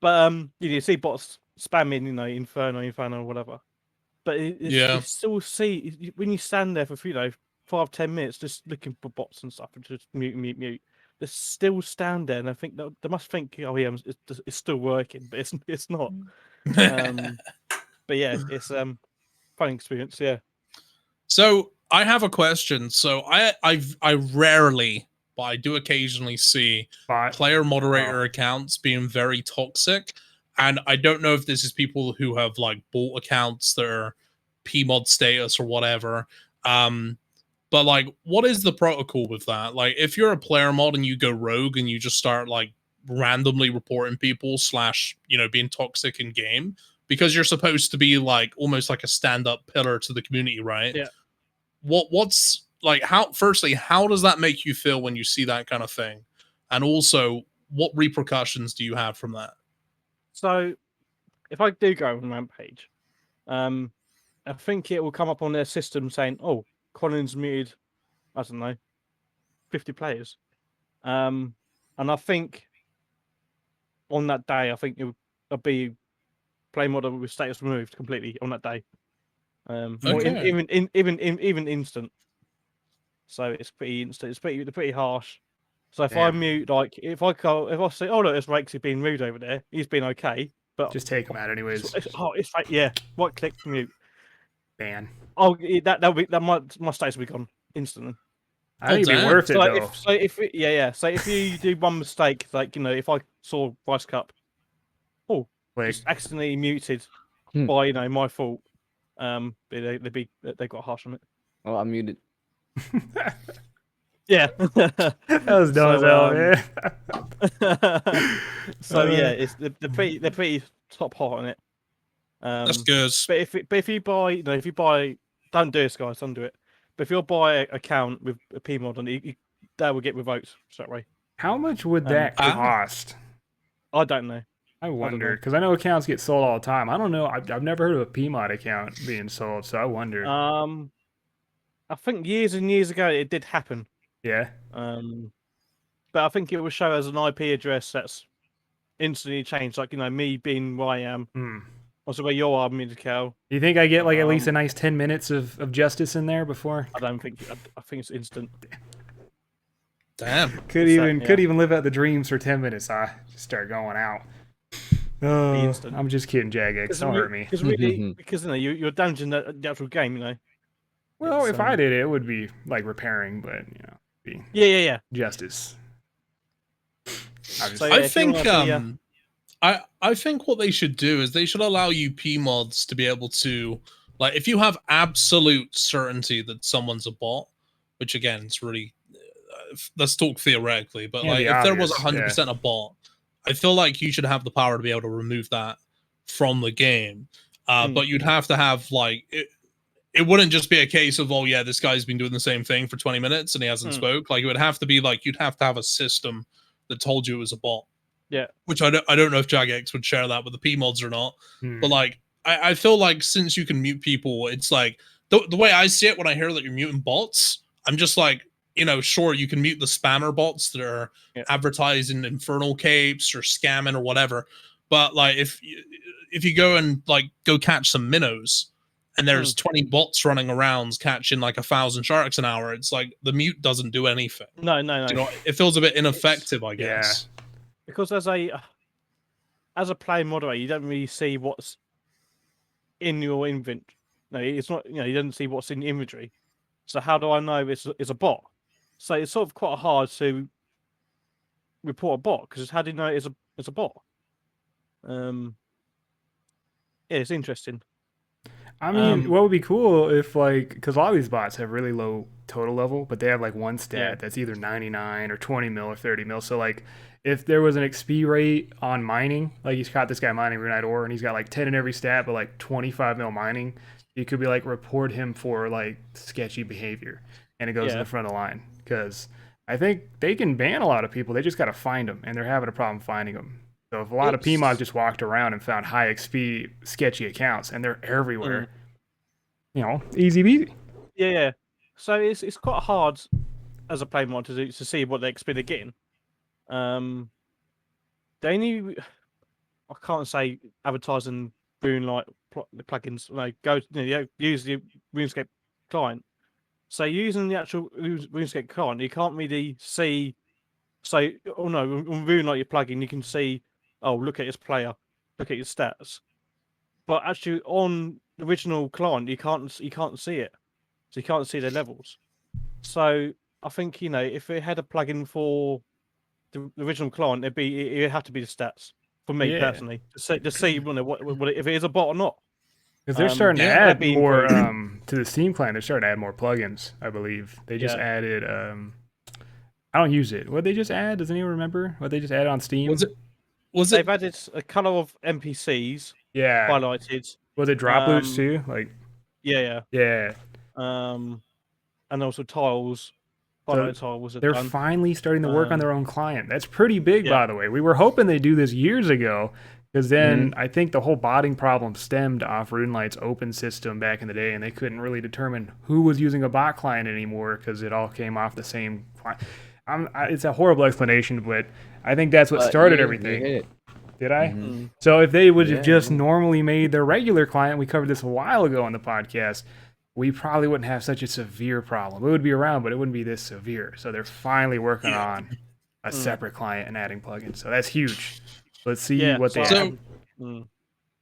but you see bots spamming, Inferno, whatever. But Yeah. you still see when you stand there for 5-10 minutes just looking for bots and stuff and just mute. They still stand there, and I think they must think, oh yeah, it's still working, but it's not. But yeah, it's fun experience. Yeah. So I have a question. So I rarely, but I do occasionally see Bot. player moderator accounts being very toxic. And I don't know if this is people who have like bought accounts that are PMod status or whatever. But like, what is the protocol with that? Like, if you're a player mod and you go rogue and you just start like randomly reporting people / being toxic in game, because you're supposed to be like almost like a stand-up pillar to the community, right? Yeah. What's like, how does that make you feel when you see that kind of thing? And also, what repercussions do you have from that? So if I do go on Rampage, I think it will come up on their system saying, "Oh, Colin's muted, I don't know, 50 players," and I think on that day, I think it'll be play model with status removed completely on that day. Or Okay. even instant. So it's pretty instant. It's pretty harsh. So if I Damn. mute, like if I say, "Oh look, there's Rexy being rude over there," he's been okay, but Just take them out anyways. it's like, yeah, right click mute. Ban. Oh, my status will be gone instantly. I think it'd be damn. worth it So though. So if you do one mistake, like if I saw Vice Cup, Like, just accidentally muted Hmm. by my fault, they got harsh on it. Oh, I'm muted. Yeah. that was dumb as hell, man. So yeah, they're pretty top hot on it. That's good. But if you buy, don't do this, guys, don't do it. But if you buy an account with a PMod on it, that will get revoked straight away. How much would that cost? I don't know. I wonder, because I know accounts get sold all the time. I don't know. I've never heard of a PMod account being sold, so I wonder. I think years and years ago it did happen. Yeah. But I think it will show as an IP address that's instantly changed. Like me being where I am. Also where you are, Mid-Cal. Do you think I get like at least a nice 10 minutes of justice in there before? I don't think. I think it's instant. Damn. Could even live out the dreams for 10 minutes. I just start going out. Oh, I'm just kidding, Jagex. Don't hurt me. Because really, because you're damaging the actual game. Well, if I did it, it would be like repairing, but be yeah. justice. I think what they should do is they should allow you PMods to be able to, like, if you have absolute certainty that someone's a bot, which again, it's really, let's talk theoretically, but like if there was 100% a bot, I feel like you should have the power to be able to remove that from the game. But you'd have to have like it wouldn't just be a case of, oh yeah, this guy's been doing the same thing for 20 minutes and he hasn't spoke. Like it would have to be like you'd have to have a system that told you it was a bot. Yeah. Which I don't know if Jagex would share that with the P mods or not. But like I feel like since you can mute people, it's like the way I see it when I hear that you're muting bots, I'm just like, you know, sure, you can mute the spammer bots that are advertising infernal capes or scamming or whatever. But like if you go and like go catch some minnows and there's 20 bots running around catching like 1,000 sharks an hour, it's like the mute doesn't do anything. No. You know, it feels a bit ineffective, I guess. Yeah. Because as a play moderator, you don't really see what's in your inventory. No, it's not. You don't see what's in the inventory. So how do I know it's a bot? So it's sort of quite hard to report a bot because how do you know it's a bot? Yeah, it's interesting. I mean, what would be cool if, like, because a lot of these bots have really low total level, but they have like one stat that's either 99 or 20 mil or 30 mil. So like, if there was an XP rate on mining, like he's caught this guy mining Runite ore and he's got like 10 in every stat, but like 25 mil mining, you could be like report him for like sketchy behavior, and it goes to the front of the line. Because I think they can ban a lot of people. They just got to find them, and they're having a problem finding them. So if a lot of PMODs just walked around and found high XP sketchy accounts, and they're everywhere, you know, easy peasy. Yeah. So it's quite hard as a play mod to see what the XP they're getting. They only, I can't say advertising Moonlight plugins. Like use the RuneScape client. So using the actual RuneScape client, you can't really see. So on Moonlight, your plugin, you can see. Oh, look at his player, look at his stats. But actually, on the original client, you can't see it, so you can't see their levels. So I think if it had a plugin for the original client, it'd have to be the stats for me personally to see what if it is a bot or not. Because they're starting to add more to the Steam client. They're starting to add more plugins. I believe they just added. I don't use it. What did they just add? Does anyone remember what they just added on Steam? They've added a color of NPCs. Yeah. Highlighted. Was it drop loots too? Like. Yeah. And also tiles. So tiles they're finally starting to work on their own client. That's pretty big, by the way. We were hoping they'd do this years ago, because then I think the whole botting problem stemmed off RuneLight's open system back in the day, and they couldn't really determine who was using a bot client anymore because it all came off the same client. It's a horrible explanation, but I think that's what started everything. Did I? So if they would have just normally made their regular client, we covered this a while ago on the podcast, we probably wouldn't have such a severe problem. It would be around, but it wouldn't be this severe. So they're finally working on a separate client and adding plugins. So that's huge. Let's see what they add.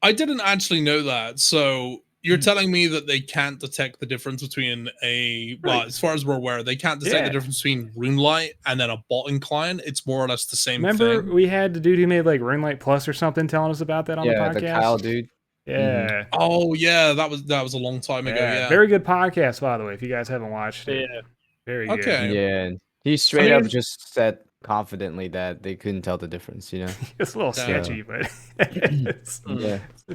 I didn't actually know that. So you're telling me that they can't detect the difference between as far as we're aware, they can't detect the difference between RuneLight and then a botting client. It's more or less the same thing. Remember we had the dude who made like RuneLight Plus or something telling us about that on the podcast? Yeah, the Kyle dude. Yeah. Oh yeah, that was a long time ago. Yeah. Very good podcast, by the way. If you guys haven't watched it. Yeah. Very good. Okay. Yeah. He straight up just said confidently that they couldn't tell the difference, It's a little sketchy, but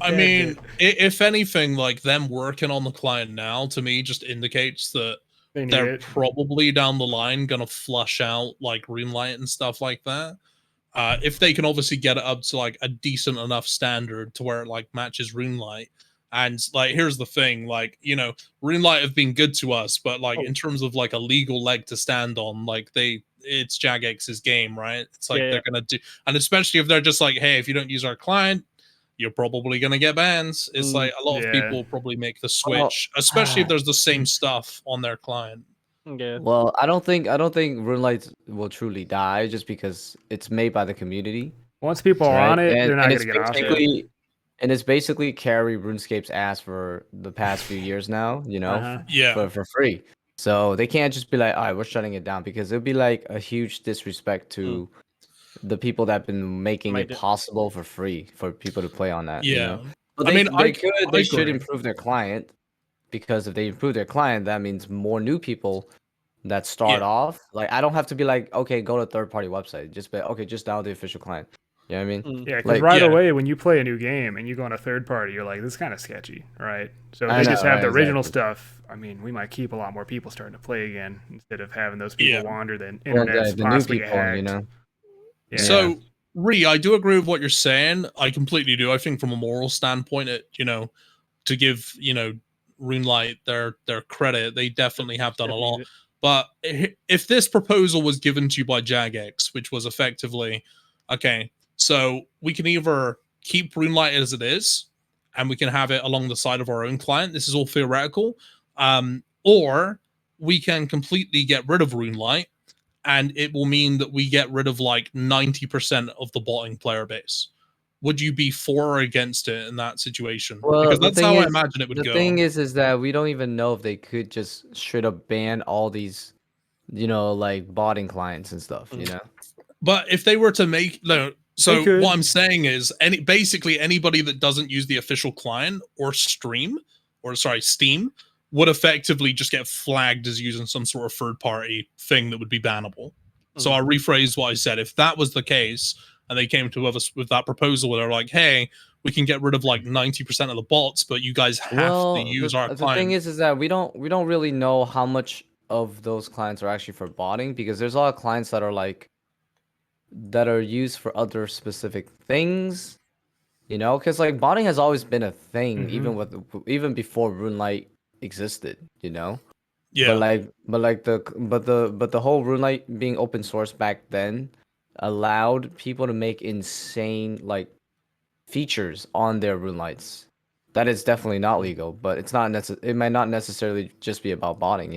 I mean, if anything, like them working on the client now to me just indicates that they're probably down the line gonna flush out like RuneLight and stuff like that. If they can obviously get it up to like a decent enough standard to where it like matches RuneLight. And like, here's the thing, like, RuneLight have been good to us, but like in terms of like a legal leg to stand on, like it's Jagex's game, right? It's like they're gonna do, and especially if they're just like, hey, if you don't use our client, you're probably gonna get bans. It's like a lot of people probably make the switch, especially if there's the same stuff on their client. Yeah. Well, I don't think RuneLight will truly die just because it's made by the community. Once people are on it, they're not going to get off it. And it's basically carried RuneScape's ass for the past few years now, for free. So they can't just be like, all right, we're shutting it down, because it'd be like a huge disrespect to the people that have been making it possible for free for people to play on that. But they should improve their client, because if they improve their client, that means more new people that start off. Like, I don't have to be like, okay, go to a third-party website. Just be okay, just download the official client. You know what I mean? Mm. Yeah, because Like, right away when you play a new game and you go on a third party, you're like, this is kind of sketchy, right? So if I they know, just have right, the original exactly. stuff, I mean, we might keep a lot more people starting to play again instead of having those people wander the Well, internet's the new possibly get people, you hacked. know. Yeah. So, Ree, I do agree with what you're saying. I completely do. I think from a moral standpoint, to give, Runelight their credit, they definitely have done a lot. Definitely. But if this proposal was given to you by Jagex, which was effectively, okay, so we can either keep Runelight as it is, and we can have it along the side of our own client. This is all theoretical. Or we can completely get rid of Runelight, and it will mean that we get rid of like 90% of the botting player base. Would you be for or against it in that situation? Well, Because the that's thing how I is- imagine it would The go. thing is that we don't even know if they could just straight up ban all these, like botting clients and stuff. You Mm. know. But if they were to make so could. what I'm saying is basically anybody that doesn't use the official client or Steam would effectively just get flagged as using some sort of third party thing that would be bannable. So I'll rephrase what I said. If that was the case and they came to us with that proposal where they're like, hey, we can get rid of like 90% of the bots, but you guys have to use our the client. thing is that we don't really know how much of those clients are actually for botting, because there's a lot of clients that are used for other specific things, because like botting has always been a thing, even before Runelight existed, Yeah. But the whole Runelight being open source back then allowed people to make insane like features on their Runelights. That is definitely not legal, but it's not it might not necessarily just be about botting,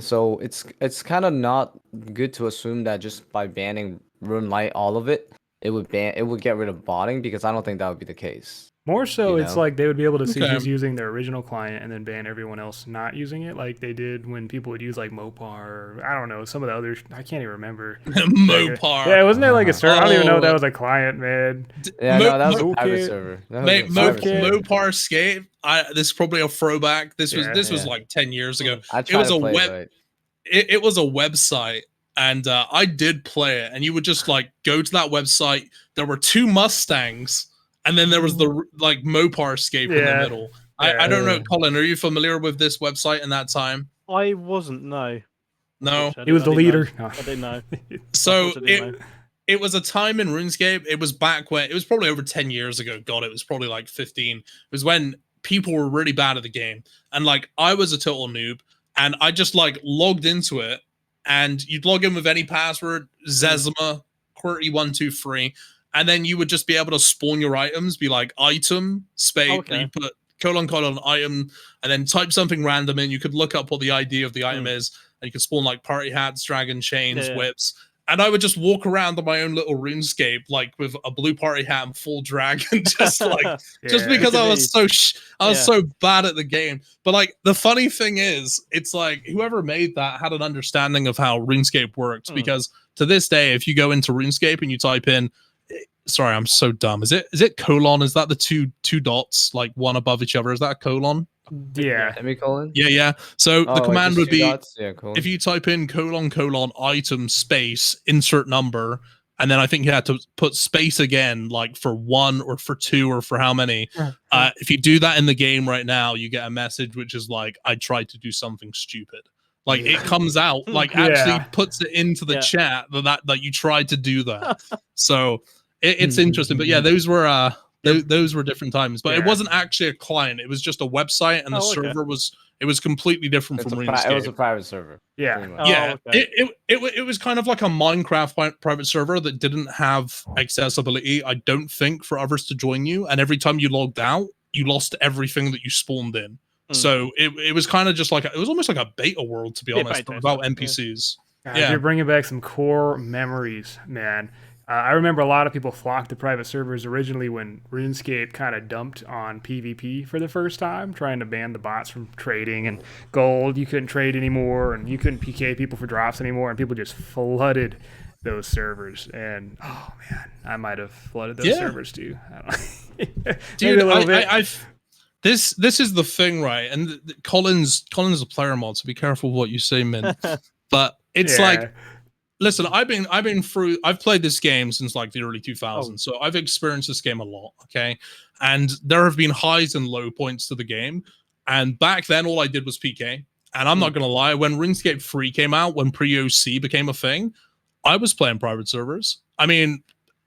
So it's kind of not good to assume that just by banning Runelight all of it, it would get rid of botting, because I don't think that would be the case. More so, it's like they would be able to see Okay. who's using their original client and then ban everyone else not using it, like they did when people would use like Mopar or I don't know, some of the others. I can't even remember. Mopar. Yeah, wasn't there like a server? I don't even know if that Oh. was a client, man. Yeah, no, that was a Mo- private Mo- server. That was Mate, a private server. Mopar Escape. This is probably a throwback. This was Yeah. like 10 years ago. I It tried was to a play web. it. It was a website, and I did play it. And you would just like go to that website. There were 2 Mustangs, and then there was the like Mopar Escape in the middle. I don't know, Colin. Are you familiar with this website in that time? I wasn't. No. No. He was the leader. I didn't know. So Unfortunately, I didn't know. it was a time in RuneScape. It was back when it was probably over 10 years ago. God, it was probably like 15. It was when people were really bad at the game. And like I was a total noob, and I just like logged into it, and you'd log in with any password, Zezima, QWERTY123, and then you would just be able to spawn your items, be like item, space, Okay. you put : item, and then type something random in. You could look up what the ID of the item is, and you could spawn like party hats, dragon chains, whips. And I would just walk around on my own little RuneScape, like with a blue party hat and full dragon, just like, just because I was so bad at the game. But like, the funny thing is, it's like whoever made that had an understanding of how RuneScape works, because to this day, if you go into RuneScape and you type in, sorry, I'm so dumb. Is it colon? Is that the two dots, like one above each other? Is that a colon? Yeah. Semicolon? Yeah. So the command would be, colon. if you type in : item space insert number, and then I think you had to put space again, like for 1 or for 2 or for how many. If you do that in the game right now, you get a message which is like, I tried to do something stupid. Like it comes out, like actually puts it into the chat that you tried to do that. So it's interesting. But yeah, those were those were different times, but it wasn't actually a client. It was just a website, and the server was completely different from RuneScape. It was a private server. Yeah. It was kind of like a Minecraft private server that didn't have accessibility, I don't think, for others to join you. And every time you logged out, you lost everything that you spawned in. So it was kind of just like it was almost like a beta world, to be honest, about NPCs. You're bringing back some core memories, man. I remember a lot of people flocked to private servers originally when RuneScape kind of dumped on PvP for the first time, trying to ban the bots from trading and gold. You couldn't trade anymore, and you couldn't PK people for drops anymore, and people just flooded those servers. And oh man, I might have flooded those servers too. I don't know. Dude, this is the thing, right? And Colin's a player mod, so be careful what you say, man. But it's like, listen, I've played this game since like the early 2000s, so I've experienced this game a lot. Okay, and there have been highs and low points to the game. And back then, all I did was PK. And I'm not gonna lie, when RuneScape 3 came out, when pre-OC became a thing, I was playing private servers. I mean,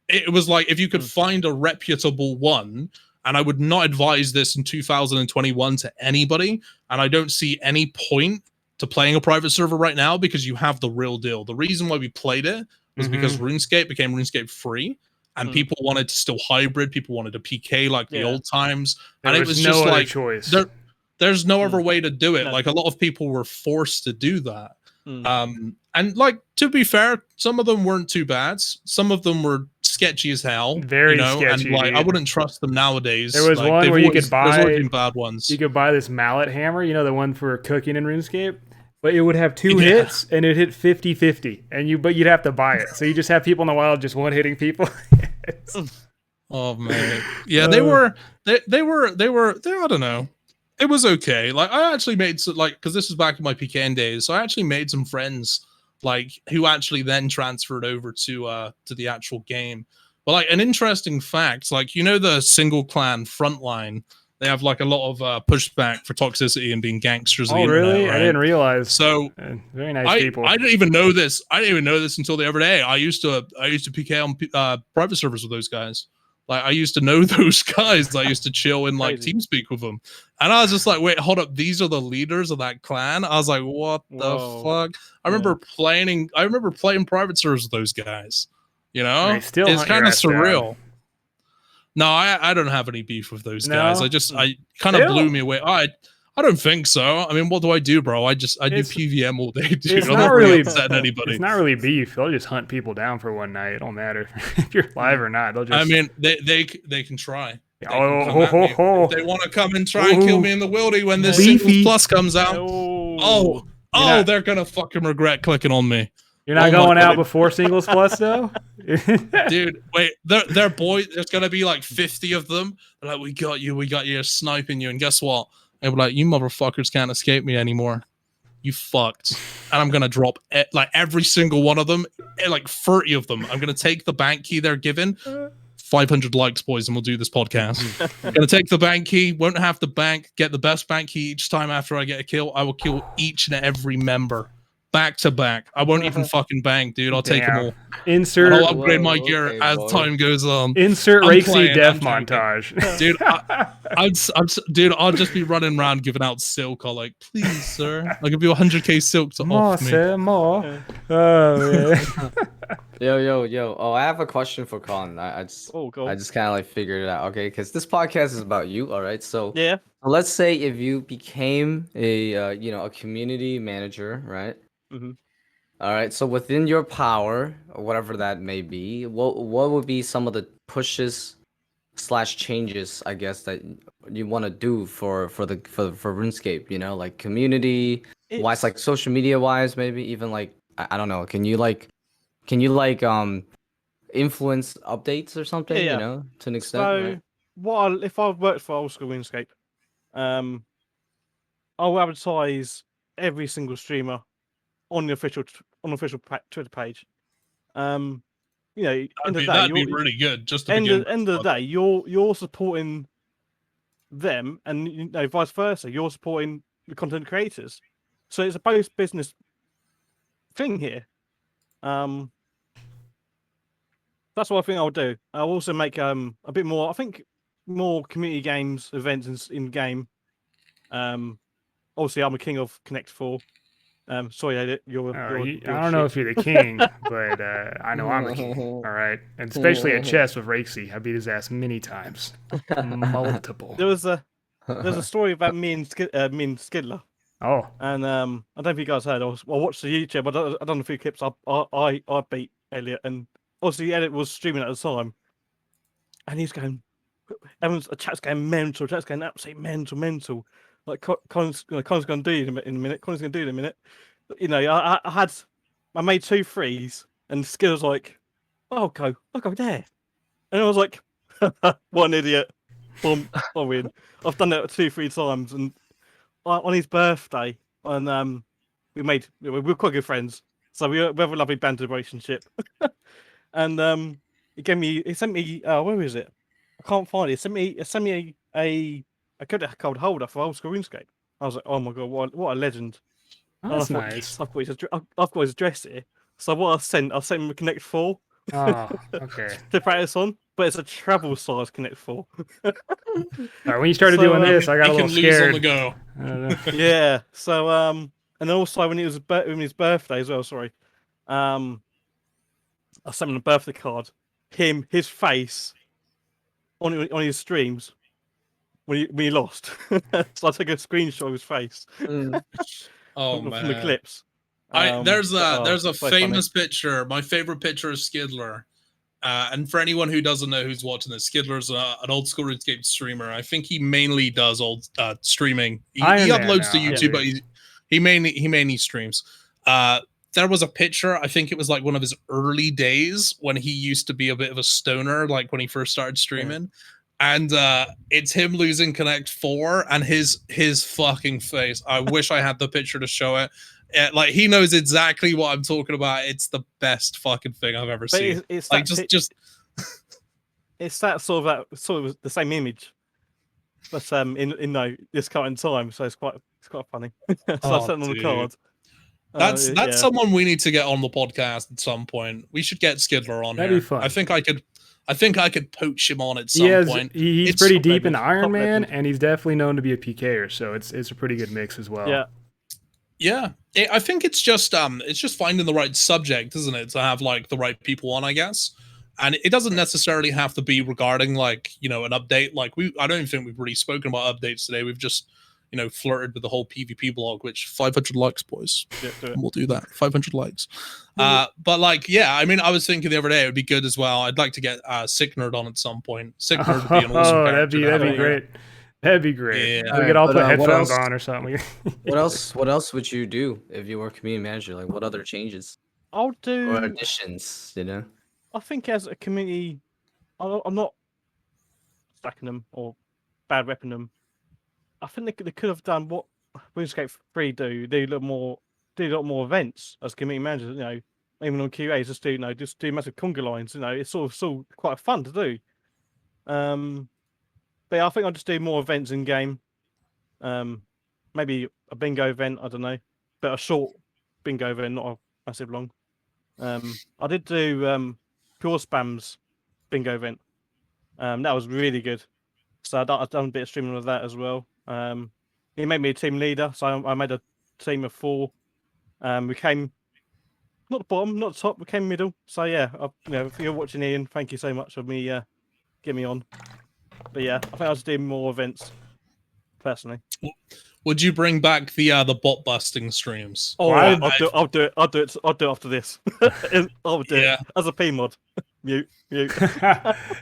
it was like if you could find a reputable one, and I would not advise this in 2021 to anybody, and I don't see any point to playing a private server right now because you have the real deal. The reason why we played it was because RuneScape became RuneScape 3, and people wanted to still hybrid, people wanted to PK like the old times, and it was no just other like choice. There's no other way to do it. Like a lot of people were forced to do that. And like to be fair, some of them weren't too bad. Some of them were sketchy as hell. Very sketchy. And like I wouldn't trust them nowadays. There was like, one where you could buy. There's always been bad ones. You could buy this mallet hammer, the one for cooking in RuneScape. But it would have 2 hits, and it hit 50-50, but you'd have to buy it. So you just have people in the wild just one-hitting people. Oh man, yeah, they were. I don't know. It was okay. Like I actually made because this was back in my PKN days, so I actually made some friends like who actually then transferred over to the actual game. But like an interesting fact, like the single clan frontline. They have like a lot of pushback for toxicity and being gangsters. Oh, really? Right? I didn't realize. So very nice people. I didn't even know this. I didn't even know this until the other day. I used to PK on private servers with those guys. Like I used to know those guys. I used to chill in like TeamSpeak with them, and I was just like, wait, hold up, these are the leaders of that clan. I was like, what the fuck? I remember playing private servers with those guys. It's kind of surreal. Down. No, I don't have any beef with those guys. I kind of blew me away. I don't think so. I mean, what do I do, bro? I do PVM all day, dude. It's not really upsetting anybody. It's not really beef. They'll just hunt people down for one night. It don't matter if you're live or not. They'll just. I mean, they can try. If They want to come and try and kill me in the wildy when this Singles Plus comes out. They're gonna fucking regret clicking on me. You're not going out before Singles Plus, though? Dude, wait. They're boys. There's going to be like 50 of them. They're like, we got you, sniping you. And guess what? They'll be like, you motherfuckers can't escape me anymore. You fucked. And I'm going to drop like every single one of them, like 30 of them. I'm going to take the bank key they're given. 500 likes, boys, and we'll do this podcast. I'm going to take the bank key, won't have the bank, get the best bank key each time after I get a kill. I will kill each and every member. Back to back. I won't even fucking bank, dude. I'll take them all. I'll upgrade my gear as time goes on. Insert Rakesy death montage. Dude, I'll just be running around giving out silk. I'll like, please, sir. I'll give you 100k silk to off me. Sir, more. Oh, man. Yo. Oh, I have a question for Colin. I just kind of like figured it out, okay? Because this podcast is about you, all right? So let's say if you became a community manager, right? All right, so within your power, or whatever that may be, what would be some of the pushes / changes, I guess, that you want to do for RuneScape? Like community wise, like social media wise, maybe even like I don't know. Can you influence updates or something? To an extent. So right? If I worked for old school RuneScape, I'll advertise every single streamer on the official Twitter page. End of the day, that'd be really good. Just to end of the day, you're supporting them, and vice versa. You're supporting the content creators. So it's a both business thing here. That's what I think I'll do. I'll also make a bit more. I think more community games events in game. Obviously, I'm a king of Connect 4. Sorry, you're I don't know if you're the king, but I know I'm a king. All right, and especially at chess with Rakesy, I beat his ass many times, multiple. There's a story about me and Skidler. Oh, and I don't know if you guys heard. I watched the YouTube. I done a few clips. I beat Elliot, and obviously Elliot was streaming at the time, and he's going. Everyone's chat's going mental. Chat's going absolutely mental. Like Colin's going to do it in a minute. Colin's going to do it in a minute. I made 2 threes, and Skills like, I'll go there, and I was like, what an idiot. Boom, I win. I've done that 2-3 times, and on his birthday, and we were quite good friends. So we have a lovely banter relationship. And he sent me where is it? I can't find it. He sent me a code holder for old school RuneScape. I was like, oh my god, what a legend! Oh, And I that's thought, nice. yes, I've got his address here. So what I sent him a Connect 4 Oh, okay. to practice on, but it's a travel size Connect 4. All right, when you started So, doing this, I got a He little can lose on the scared. go. I don't know. Yeah. So and then also when his birthday as well. Sorry. I sent him a birthday card. His face on his streams when he lost. So I took a screenshot of his face Oh from the man, clips. there's a so famous picture. My favorite picture is Skidler. And for anyone who doesn't know who's watching this, Skidler's an old school RuneScape streamer. I think he mainly does old streaming. He uploads to YouTube, but he mainly streams. There was a picture. I think it was like one of his early days when he used to be a bit of a stoner, like when he first started streaming. And it's him losing Connect 4 and his fucking face. I wish I had the picture to show it. Like he knows exactly what I'm talking about. It's the best fucking thing I've ever seen. It's like that just it's that sort of the same image, but in this current time. So it's quite funny. So I sent on the card. That's someone we need to get on the podcast at some point. We should get Skidler on. That'd here. be fun. I think I could poach him on at some point. He's pretty deep in Iron Man, and he's definitely known to be a PKer, so it's a pretty good mix as well. Yeah. I think it's just finding the right subject, isn't it, to have like the right people on, I guess. And it doesn't necessarily have to be regarding like, an update. Like I don't even think we've really spoken about updates today. We've just, flirted with the whole PvP blog, which 500 likes, boys. We'll do that. 500 likes. But like, yeah, I mean, I was thinking the other day it would be good as well. I'd like to get Sick Nerd on at some point. Sick Nerd would be an awesome character. That'd be great. That'd be great. Yeah. We could all put headphones on or something. What else would you do if you were community manager? Like, what other changes I'll do or additions? I think as a community, I'm not stacking them or bad repping them. I think they could have done what RuneScape 3 do a lot more events as community managers. Even on QAs, just do massive conga lines. It's sort of quite fun to do. But yeah, I think I'll just do more events in game. Maybe a bingo event. I don't know, but a short bingo event, not a massive long. I did do Pure Spam's bingo event. That was really good. So I've done a bit of streaming with that as well. He made me a team leader, so I made a team of 4. We came not the bottom, not the top. We came middle. So yeah, if you're watching, Ian, thank you so much for me getting me on. But yeah, I think I'll just do more events personally. Would you bring back the bot busting streams? Oh, I'll do it after this. I'll do it as a P mod. Mute.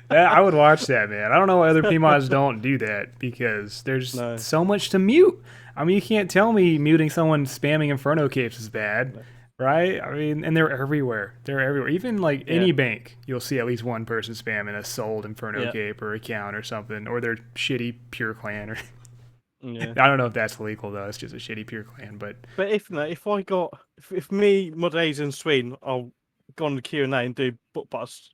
I would watch that, man. I don't know why other PMods don't do that, because there's so much to mute. I mean, you can't tell me muting someone spamming Inferno capes is bad, right? I mean, and they're everywhere. Even like any bank, you'll see at least one person spamming a sold Inferno cape or account or something, or their shitty pure clan. Or I don't know if that's legal though. It's just a shitty pure clan. But if me moderators in Sweden, I'll go on the Q&A and do bot bust.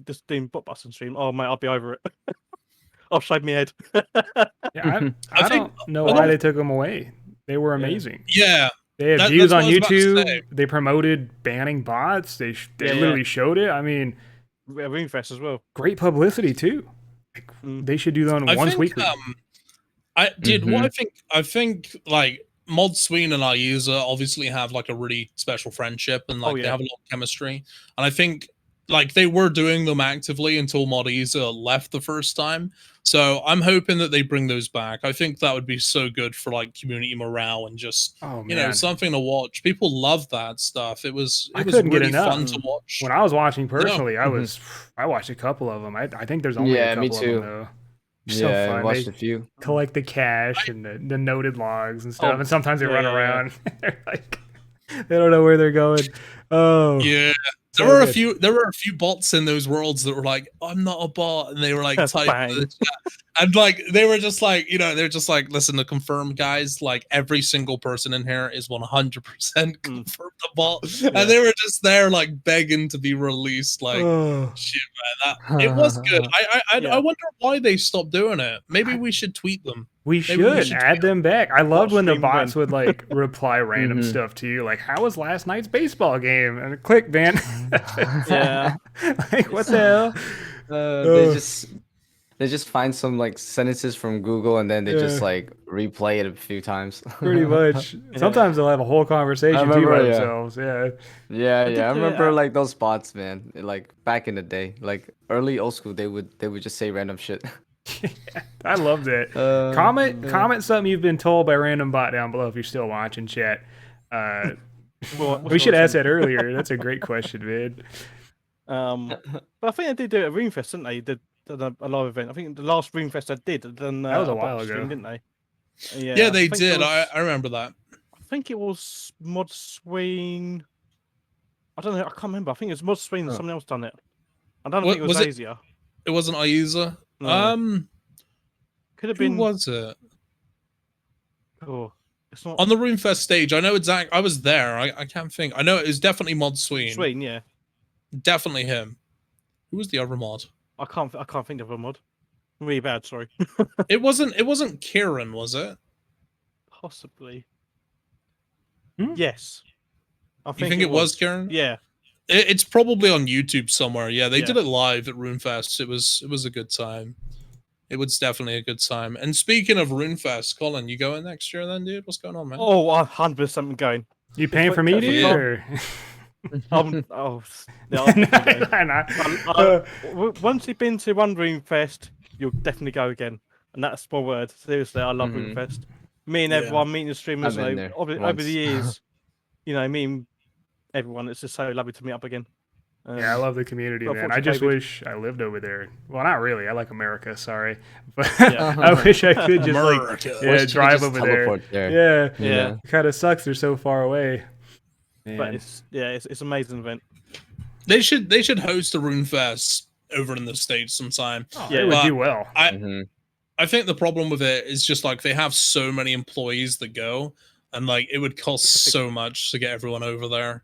Just doing bot bust and stream. Oh mate, I'll be over it. I'll shave my head. I don't know why they took them away. They were amazing. Yeah. They had views on YouTube. They promoted banning bots. They literally showed it. I mean, Ringfest as well. Great publicity too. They should do that once weekly. What I think like Mod Sween and Iuza obviously have like a really special friendship, and like they have a lot of chemistry. And I think like they were doing them actively until Mod Iuza left the first time. So I'm hoping that they bring those back. I think that would be so good for like community morale and just something to watch. People love that stuff. It was really fun to watch. When I was watching personally, I watched a couple of them. I think there's only a couple me too. of them though. So fun. I watched a few. Collect the cash and the noted logs and stuff, and sometimes they run around. They're like, they don't know where they're going. Oh yeah. There were a few bots in those worlds that were like, I'm not a bot, and they were like typing in the chat. And like they were just like, they're just like, listen, to confirm, guys, like every single person in here is 100% confirmed a bot. And they were just there like begging to be released. Like shit, man. It was good. I wonder why they stopped doing it. Maybe we should tweet them. We should add them back. I loved when the bots would like reply random stuff to you, like, "How was last night's baseball game?" And click, man. Yeah. Like, what the hell? They just find some like sentences from Google and then they just like replay it a few times. Pretty much. Sometimes they'll have a whole conversation by themselves. Yeah. I remember like those bots, man. Like back in the day, like early old school, they would just say random shit. I loved it. Comment something you've been told by random bot down below if you're still watching, chat. We should ask that earlier. That's a great question, man. But I think they did do it at Runefest, didn't they? They did a live event. I think the last Runefest I did, then that was a while ago, stream, didn't they? Yeah, they did. I remember that. I think it was Mod Sween. I don't know. I can't remember. I think it was Mod Sween and someone else done it. I don't think it was Asia. It wasn't Iuza. No. Could have been. Who was it? Oh, it's not on the Runefest stage. I know exactly. I was there. I can't think. I know it was definitely Mod Sween. Sween, yeah, definitely him. Who was the other mod? I can't think of a mod. Really bad. Sorry. It wasn't Kieran, was it? Possibly. Yes. I think it was Kieran. Yeah. It's probably on YouTube somewhere. Yeah, they did it live at Runefest. It was a good time. It was definitely a good time. And speaking of Runefest, Colin, you going next year then, dude? What's going on, man? Oh, 100% going. You paying for me, dude? Or? Once you've been to one Runefest, you'll definitely go again. And that's my word. Seriously, I love Runefest. Me and everyone, meeting the streamers over the years, meeting everyone, it's just so lovely to meet up again. Yeah, I love the community, man. I just wish I lived over there. Well, not really. I like America, sorry. But I wish I could just drive over there. Yeah. It kind of sucks they're so far away. Man. But it's an amazing event. They should host a Runefest over in the States sometime. It would do well. I think the problem with it is just like they have so many employees that go, and like it would cost so much to get everyone over there.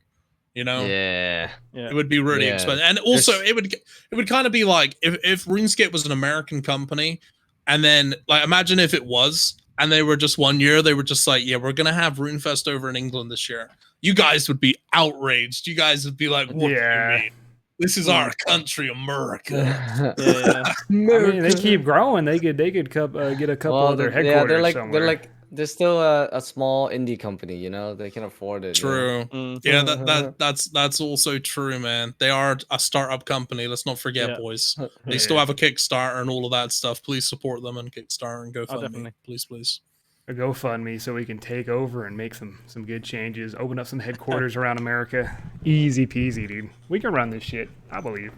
It would be really expensive, and also it would kind of be like if RuneScape was an American company, and then like imagine if it was, and they were just 1 year, they were just like, yeah, we're gonna have RuneFest over in England this year. You guys would be outraged. You guys would be like, what do you mean? This is our country, America. I mean, they keep growing. They could get a couple of their headquarters somewhere. They're still a small indie company, they can afford it. True. Yeah, that's also true, man. They are a startup company. Let's not forget, boys. They still have a Kickstarter and all of that stuff. Please support them and Kickstarter and GoFundMe. Please. A GoFundMe so we can take over and make some good changes. Open up some headquarters around America. Easy peasy, dude. We can run this shit. I believe.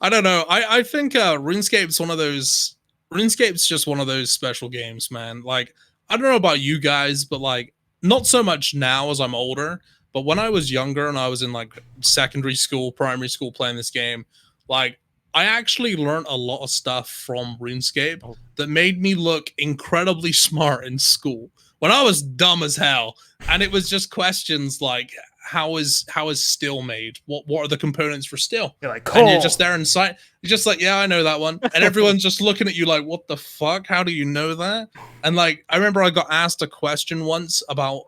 I don't know. I think RuneScape's one of those. RuneScape's just one of those special games, man. Like, I don't know about you guys, but like, not so much now as I'm older, but when I was younger and I was in like secondary school, primary school playing this game, like, I actually learned a lot of stuff from RuneScape that made me look incredibly smart in school when I was dumb as hell. And it was just questions like, how is steel made? What are the components for steel? You're like, cool. And you're just there inside. You're just like, yeah, I know that one. And everyone's just looking at you like, what the fuck? How do you know that? And like, I remember I got asked a question once about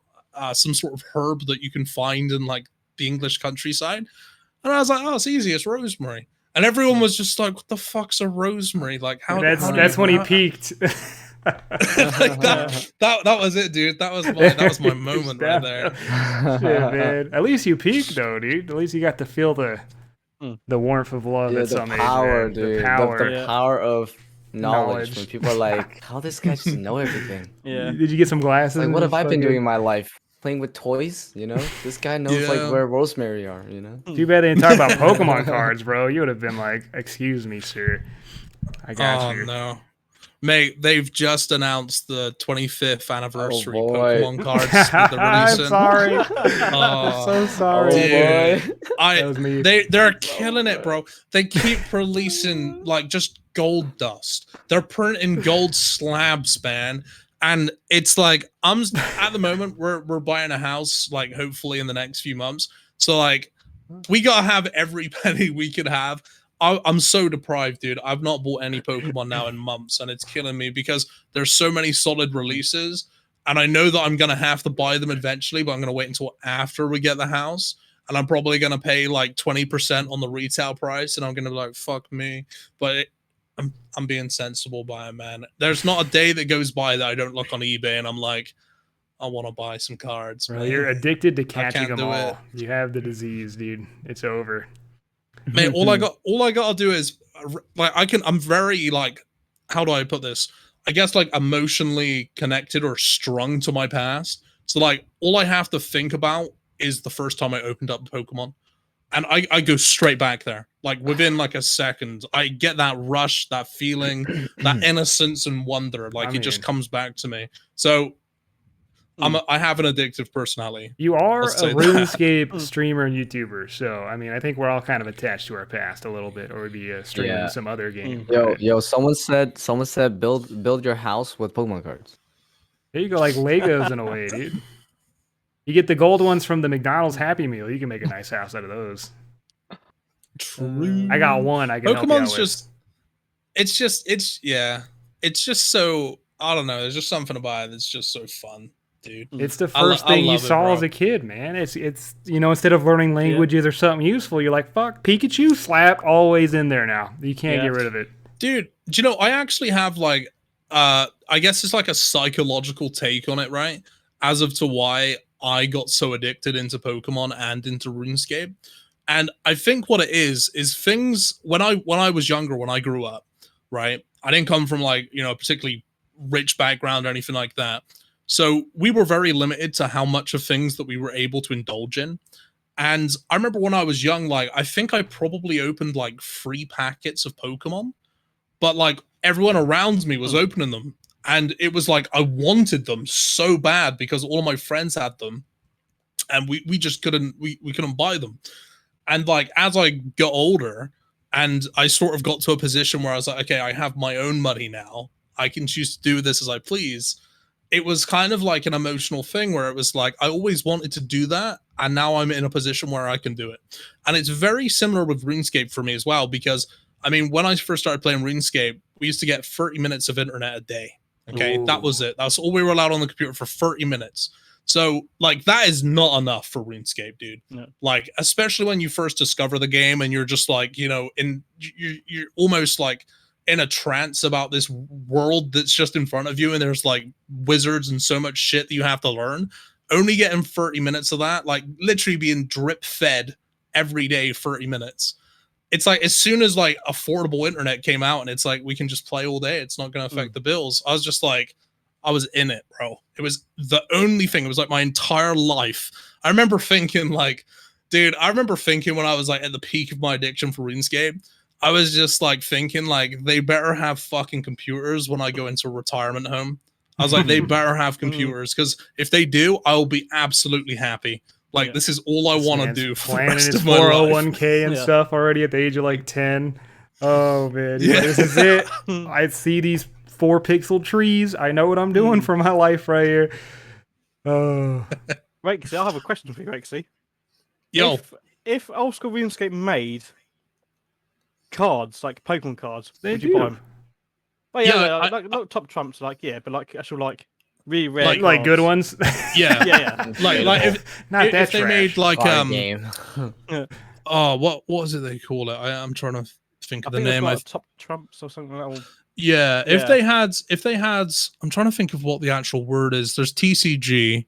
some sort of herb that you can find in like the English countryside. And I was like, oh, it's easy. It's rosemary. And everyone was just like, what the fuck's a rosemary? Like, that's when he peaked. Like that was it, dude. That was my moment right there. Shit, man. At least you peaked though, dude. At least you got to feel the warmth of love at some power, age, dude. The power of knowledge. When people are like, how this guy just know everything? Did you get some glasses? Like, what have I been doing in my life? Playing with toys, This guy knows like where rosemary are, Too bad they didn't talk about Pokemon cards, bro. You would have been like, excuse me, sir. I got you. No. Mate, they've just announced the 25th anniversary boy. Pokemon cards that they're I'm releasing. sorry. Oh, I'm so sorry. dude. boy. That was me. They're killing it, bro. They keep releasing like just gold dust. They're printing gold slabs, man. And it's like at the moment we're buying a house, like hopefully in the next few months. So like we gotta have every penny we could have. I'm so deprived, dude. I've not bought any Pokemon now in months, and it's killing me because there's so many solid releases, and I know that I'm gonna have to buy them eventually, but I'm gonna wait until after we get the house, and I'm probably gonna pay like 20% on the retail price, and I'm gonna be like, fuck me. But I'm being sensible by it, man. There's not a day that goes by that I don't look on eBay and I'm like, I want to buy some cards. Bro, man. you're addicted to catching can't them do all. it. You have the disease, dude. It's over. Mate, all I gotta do is like I'm very like, how do I put this? I guess like emotionally connected or strung to my past. So like all I have to think about is the first time I opened up Pokemon. And I go straight back there. Like within like a second. I get that rush, that feeling, that innocence and wonder. Like it just comes back to me. So I have an addictive personality. You are a Let's say that. RuneScape streamer and YouTuber, so I mean, I think we're all kind of attached to our past a little bit, or we'd be streaming Yeah. some other game. Yo, someone said build your house with Pokemon cards. There you go, like Legos in a way, dude. You get the gold ones from the McDonald's Happy Meal. You can make a nice house out of those. True. I got one. I can help you out Pokemon's with. it's just so, I don't know. There's just something about it that's just so fun, dude. It's the I first thing you love it, saw bro. as a kid, man. It's instead of learning languages or something useful, you're like, fuck, Pikachu slap, always in there now. You can't get rid of it. Dude, do you know, I actually have like I guess it's like a psychological take on it, right? As of to why I got so addicted into Pokemon and into RuneScape. And I think what it is things when I was younger, when I grew up, right? I didn't come from like, a particularly rich background or anything like that. So we were very limited to how much of things that we were able to indulge in. And I remember when I was young, like I think I probably opened like 3 packets of Pokemon, but like everyone around me was opening them. And it was like I wanted them so bad because all of my friends had them, and we just couldn't buy them. And like as I got older, and I sort of got to a position where I was like, okay, I have my own money now. I can choose to do this as I please. It was kind of like an emotional thing where it was like I always wanted to do that, and now I'm in a position where I can do it. And it's very similar with RuneScape for me as well, because I mean, when I first started playing RuneScape, we used to get 30 minutes of internet a day. Okay, Ooh. that was it. That's all we were allowed on the computer for 30 minutes. So, like, that is not enough for RuneScape, dude. No. Like, especially when you first discover the game and you're just like, you're almost like in a trance about this world that's just in front of you, and there's like wizards and so much shit that you have to learn. Only getting 30 minutes of that, like literally being drip fed every day, 30 minutes. It's like as soon as like affordable internet came out and it's like we can just play all day, it's not going to affect the bills. I was just like, I was in it, bro. It was the only thing. It was like my entire life. I remember thinking like, dude, I remember thinking when I was like at the peak of my addiction for RuneScape, I was just like thinking like they better have fucking computers when I go into a retirement home. I was like, they better have computers, because if they do, I will be absolutely happy. Like, this is all I want to do for the planning rest his of my life. 401k and stuff already at the age of like 10. Oh man, yeah. This is it. I see these 4 pixel trees. I know what I'm doing for my life right here. Oh, Rexy, I have a question for you, Rexy. Yo, If old school RuneScape made cards, like Pokemon cards, They would you buy do. them? Well, yeah, Yeah, like not top trumps, like but like actual like really rare, like good cards. ones. yeah, Yeah. like Not that if they trash. made like Card game. oh, what was it they call it? I'm trying to think I of the think it's name. like top trumps or something like that. Yeah, Yeah. if they had, I'm trying to think of what the actual word is. There's TCG,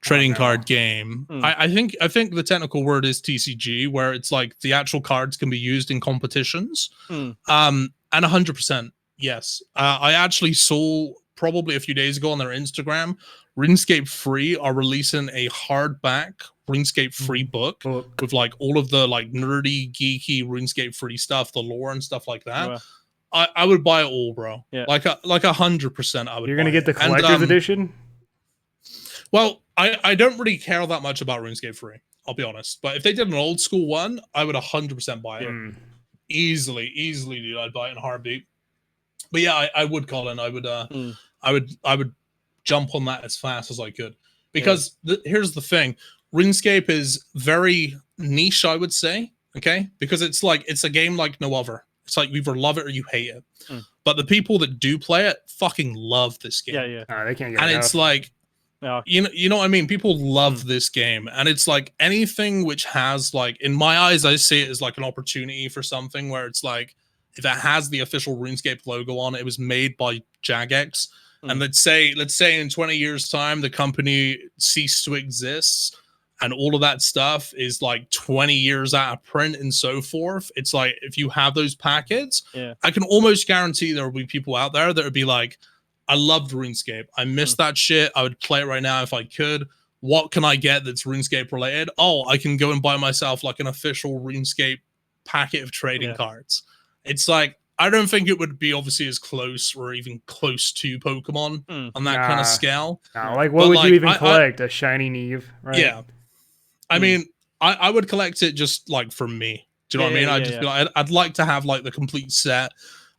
trading no. card game. I think the technical word is TCG, where it's like the actual cards can be used in competitions. And 100%, yes. I actually saw probably a few days ago on their Instagram, RuneScape Free are releasing a hardback RuneScape Free book with like all of the like nerdy, geeky RuneScape Free stuff, the lore and stuff like that. I would buy it all, bro. Yeah. Like 100%. I would. You're gonna buy get the it. And, collector's edition. Well, I don't really care that much about RuneScape 3. I'll be honest. But if they did an old school one, I would 100% buy it. Mm. Easily, dude. I'd buy it in a heartbeat. But yeah, I would, Colin. I would jump on that as fast as I could. Because here's the thing. RuneScape is very niche, I would say. Okay? Because it's a game like no other. It's like you either love it or you hate it. But the people that do play it fucking love this game. Yeah. They can't get And enough. it's like, you know what I mean? People love this game. And it's like anything which has like, in my eyes, I see it as like an opportunity for something where it's like, if it has the official RuneScape logo on it, it was made by Jagex. And let's say in 20 years time, the company ceased to exist and all of that stuff is like 20 years out of print and so forth. It's like, if you have those packets, I can almost guarantee there will be people out there that would be like, I loved RuneScape. I missed that shit. I would play it right now if I could. What can I get that's RuneScape related? Oh, I can go and buy myself like an official RuneScape packet of trading cards. It's like, I don't think it would be obviously as close or even close to Pokemon on that kind of scale. Like, what would you even collect? A shiny Neve, right? Yeah. I mean, I would collect it just like for me. Do you know what I mean? I'd just be like, I'd like to have like the complete set.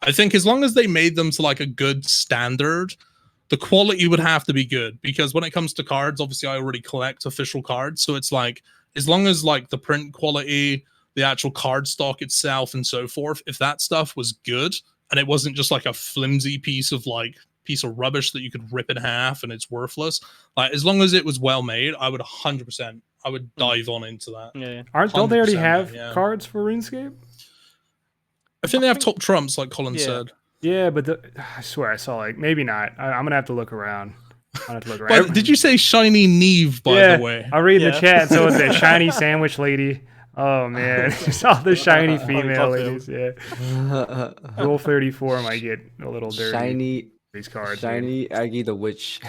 I think as long as they made them to like a good standard, the quality would have to be good. Because when it comes to cards, obviously I already collect official cards. So it's like, as long as like the print quality, the actual card stock itself and so forth, if that stuff was good and it wasn't just like a flimsy piece of rubbish that you could rip in half and it's worthless, like as long as it was well made, I would 100%, I would dive on into that. Don't they already have cards for RuneScape? I think they have top trumps, like Colin said. Yeah, but I swear I saw like, maybe not. I'm gonna have to look around. But did you say shiny Neve, by the way? I'll read the chat. So it's a shiny sandwich lady. Oh man, it's all the shiny female ladies. Yeah. Rule 34 might get a little dirty. Shiny these cards. Shiny Aggie the Witch.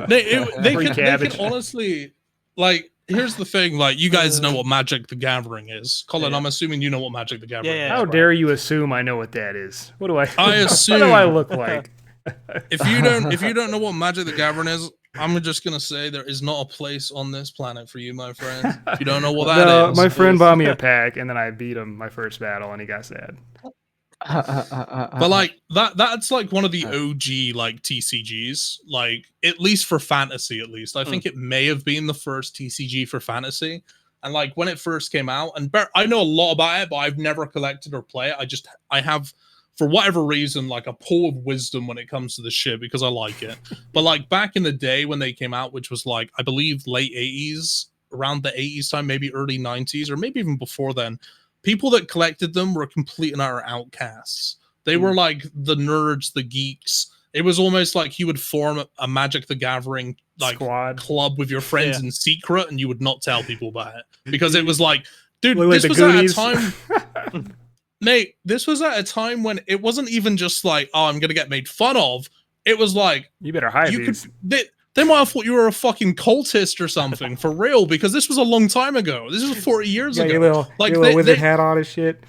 they can honestly, like, here's the thing, like, you guys know what Magic the Gathering is. Colin, I'm assuming you know what Magic the Gathering is. How dare you assume I know what that is? What do I assume? What do I look like? If you don't know what Magic the Gathering is, I'm just gonna say there is not a place on this planet for you, my friend. If you don't know what that is. My friend bought me a pack and then I beat him my first battle and he got sad. But like that's like one of the OG like TCGs, like at least for fantasy, at least I think it may have been the first TCG for fantasy. And like when it first came out, and I know a lot about it, but I've never collected or played it. I have, for whatever reason, like a pool of wisdom when it comes to this shit because I like it. But like back in the day when they came out, which was like, I believe late 80s, around the 80s time, maybe early 90s, or maybe even before then, people that collected them were complete and utter outcasts. They were like the nerds, the geeks. It was almost like you would form a Magic the Gathering like club with your friends in secret and you would not tell people about it. Because it was like, dude, this was at a time... Mate, this was at a time when it wasn't even just like, oh, I'm gonna get made fun of. It was like, you better hide these. They might have thought you were a fucking cultist or something for real, because this was a long time ago. This was 40 years ago. Your little wizard hat on and shit.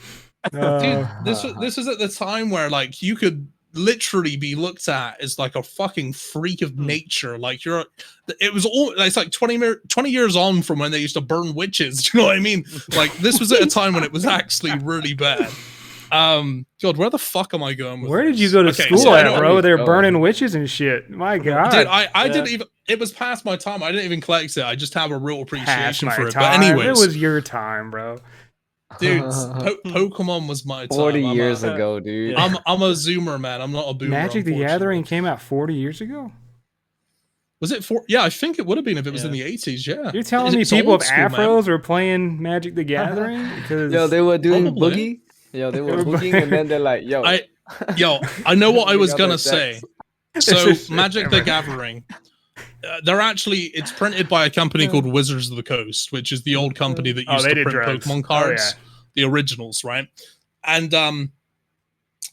Dude, this was at the time where like you could literally be looked at as like a fucking freak of nature. Like it's like 20 years on from when they used to burn witches. Do you know what I mean? Like this was at a time when it was actually really bad. God, where the fuck am I going with Where this? did you go to school at, bro? They're burning witches and shit. My God. Dude, I didn't even, it was past my time. I didn't even collect it. I just have a real appreciation for it. But anyways. It was your time, bro. Dude, Pokemon was my time. 40 years ago, dude. I'm a zoomer, man. I'm not a boomer. Magic the Gathering came out 40 years ago? Was it Yeah, I think it would have been if it was in the 80s, yeah. You're telling me people with afros were playing Magic the Gathering? Yo, they were doing boogie. Yo, they were boogieing and then they're like, I know what I was going to say. So, Magic the Gathering, it's printed by a company called Wizards of the Coast, which is the old company that used to print Pokemon cards, the originals, right? And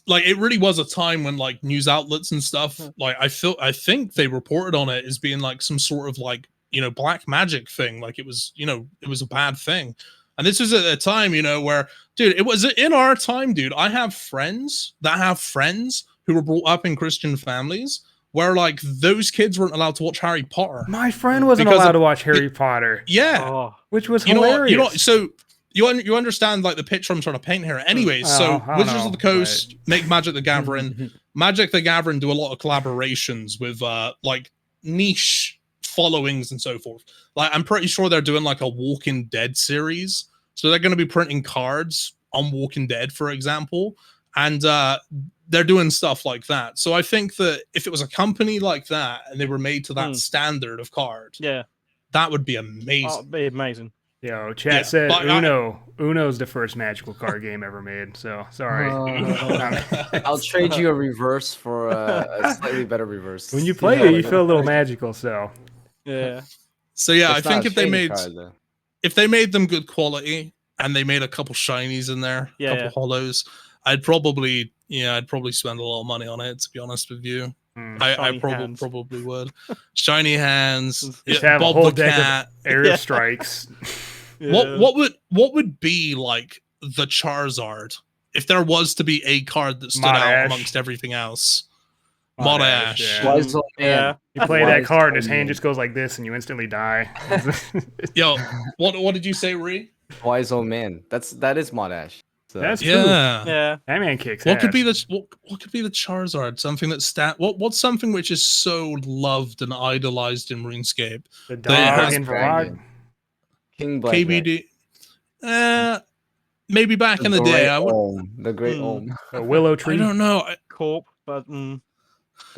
like it really was a time when like news outlets and stuff, like I think they reported on it as being like some sort of like, black magic thing, like it was, it was a bad thing. And this was at a time, where, dude, it was in our time, dude. I have friends that have friends who were brought up in Christian families where, like, those kids weren't allowed to watch Harry Potter. My friend wasn't allowed to watch Harry Potter. Yeah. Which was hilarious. So you understand, like, the picture I'm trying to paint here. Anyways, so Wizards of the Coast make Magic the Gathering. Magic the Gathering do a lot of collaborations with, like, niche followings and so forth. Like, I'm pretty sure they're doing like a Walking Dead series, so they're going to be printing cards on Walking Dead, for example, and they're doing stuff like that. So I think that if it was a company like that and they were made to that standard of card, that would be amazing. It'd be amazing. Yo, chat said Uno's the first magical card game ever made. So sorry. I'll trade you a reverse for a slightly better reverse. When you play it, you feel a little magical. So yeah. So yeah, I think if they made them good quality and they made a couple shinies in there, a couple hollows, I'd probably spend a lot of money on it, to be honest with you. I probably would. Shiny hands. Just have Bob a whole the deck cat. of air strikes. What would be like the Charizard if there was to be a card that stood out amongst everything else? Modash. Yeah. You play that card, his hand just goes like this, and you instantly die. Yo, what did you say, Ree? Wise old man. That is Modash. So. That's true. Yeah. That man kicks What ass. could be the Charizard? Something what's something which is so loved and idolized in RuneScape? The dog and Dragon. King Black. KBD. Maybe back in the day. The Great Olm. A willow tree. I don't know. Corp, but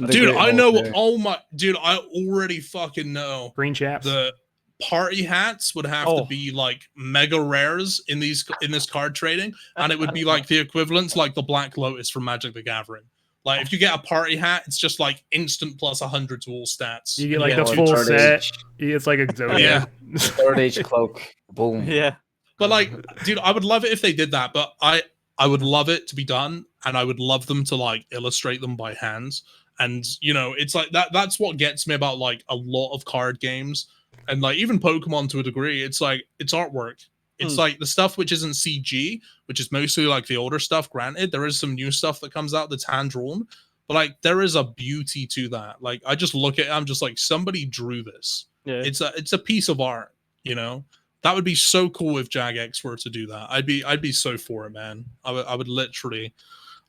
Dude, I know. I already fucking know. Green chaps. The party hats would have to be like mega rares in this card trading, and it would be like the equivalent to like the Black Lotus from Magic the Gathering. Like if you get a party hat, it's just like instant plus 100 to all stats. You get like the full set. It's like a Zodiac. Third age cloak. Boom. Yeah. But like, dude, I would love it if they did that. But I would love it to be done, and I would love them to like illustrate them by hand. And it's like that's what gets me about like a lot of card games. And like even Pokemon to a degree, it's like it's artwork. It's like the stuff which isn't CG, which is mostly like the older stuff. Granted, there is some new stuff that comes out that's hand drawn, but like there is a beauty to that. Like I just look at it, I'm just like somebody drew this. Yeah. It's a piece of art. That would be so cool if Jagex were to do that. I'd be so for it, man. I would literally,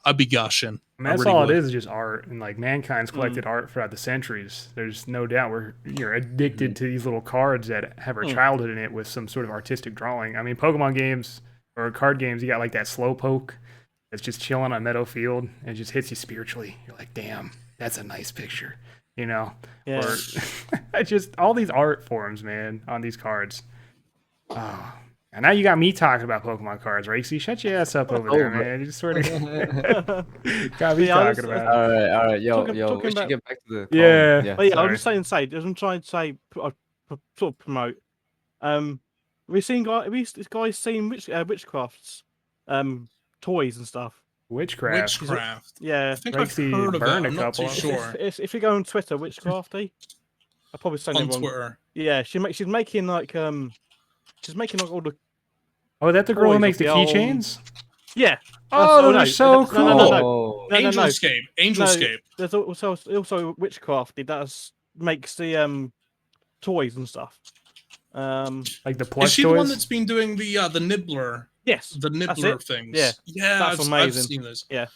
I'd be gushing. I mean, that's all it is just art, and like mankind's collected art throughout the centuries. There's no doubt you're addicted to these little cards that have our childhood in it with some sort of artistic drawing. I mean, Pokemon games or card games, you got like that Slowpoke that's just chilling on a meadow field and it just hits you spiritually. You're like, damn, that's a nice picture, Yeah. Or just all these art forms, man, on these cards. Oh. And now you got me talking about Pokemon cards, right? So you shut your ass up over there, man. You just sort of got me talking about it. All right. Yo, we should get back to the call. Yeah. I was just saying, I'm trying to say, sort of promote. Have you guys seen witchcraft's toys and stuff? Witchcraft. Yeah. I think I've heard of it. I'm not too sure. If you go on Twitter, Witchcrafty, I'll probably send on it on Twitter. Yeah, she's making like she's making like all the. Oh, is that the girl who makes the keychains? Yeah. Oh, they're so cool. No. Angelscape. There's also Witchcrafty that makes the toys and stuff. Like the plush Is she toys? the one that's been doing the nibbler? Yes. The nibbler things. Yeah. That's amazing. I've seen those. Yeah.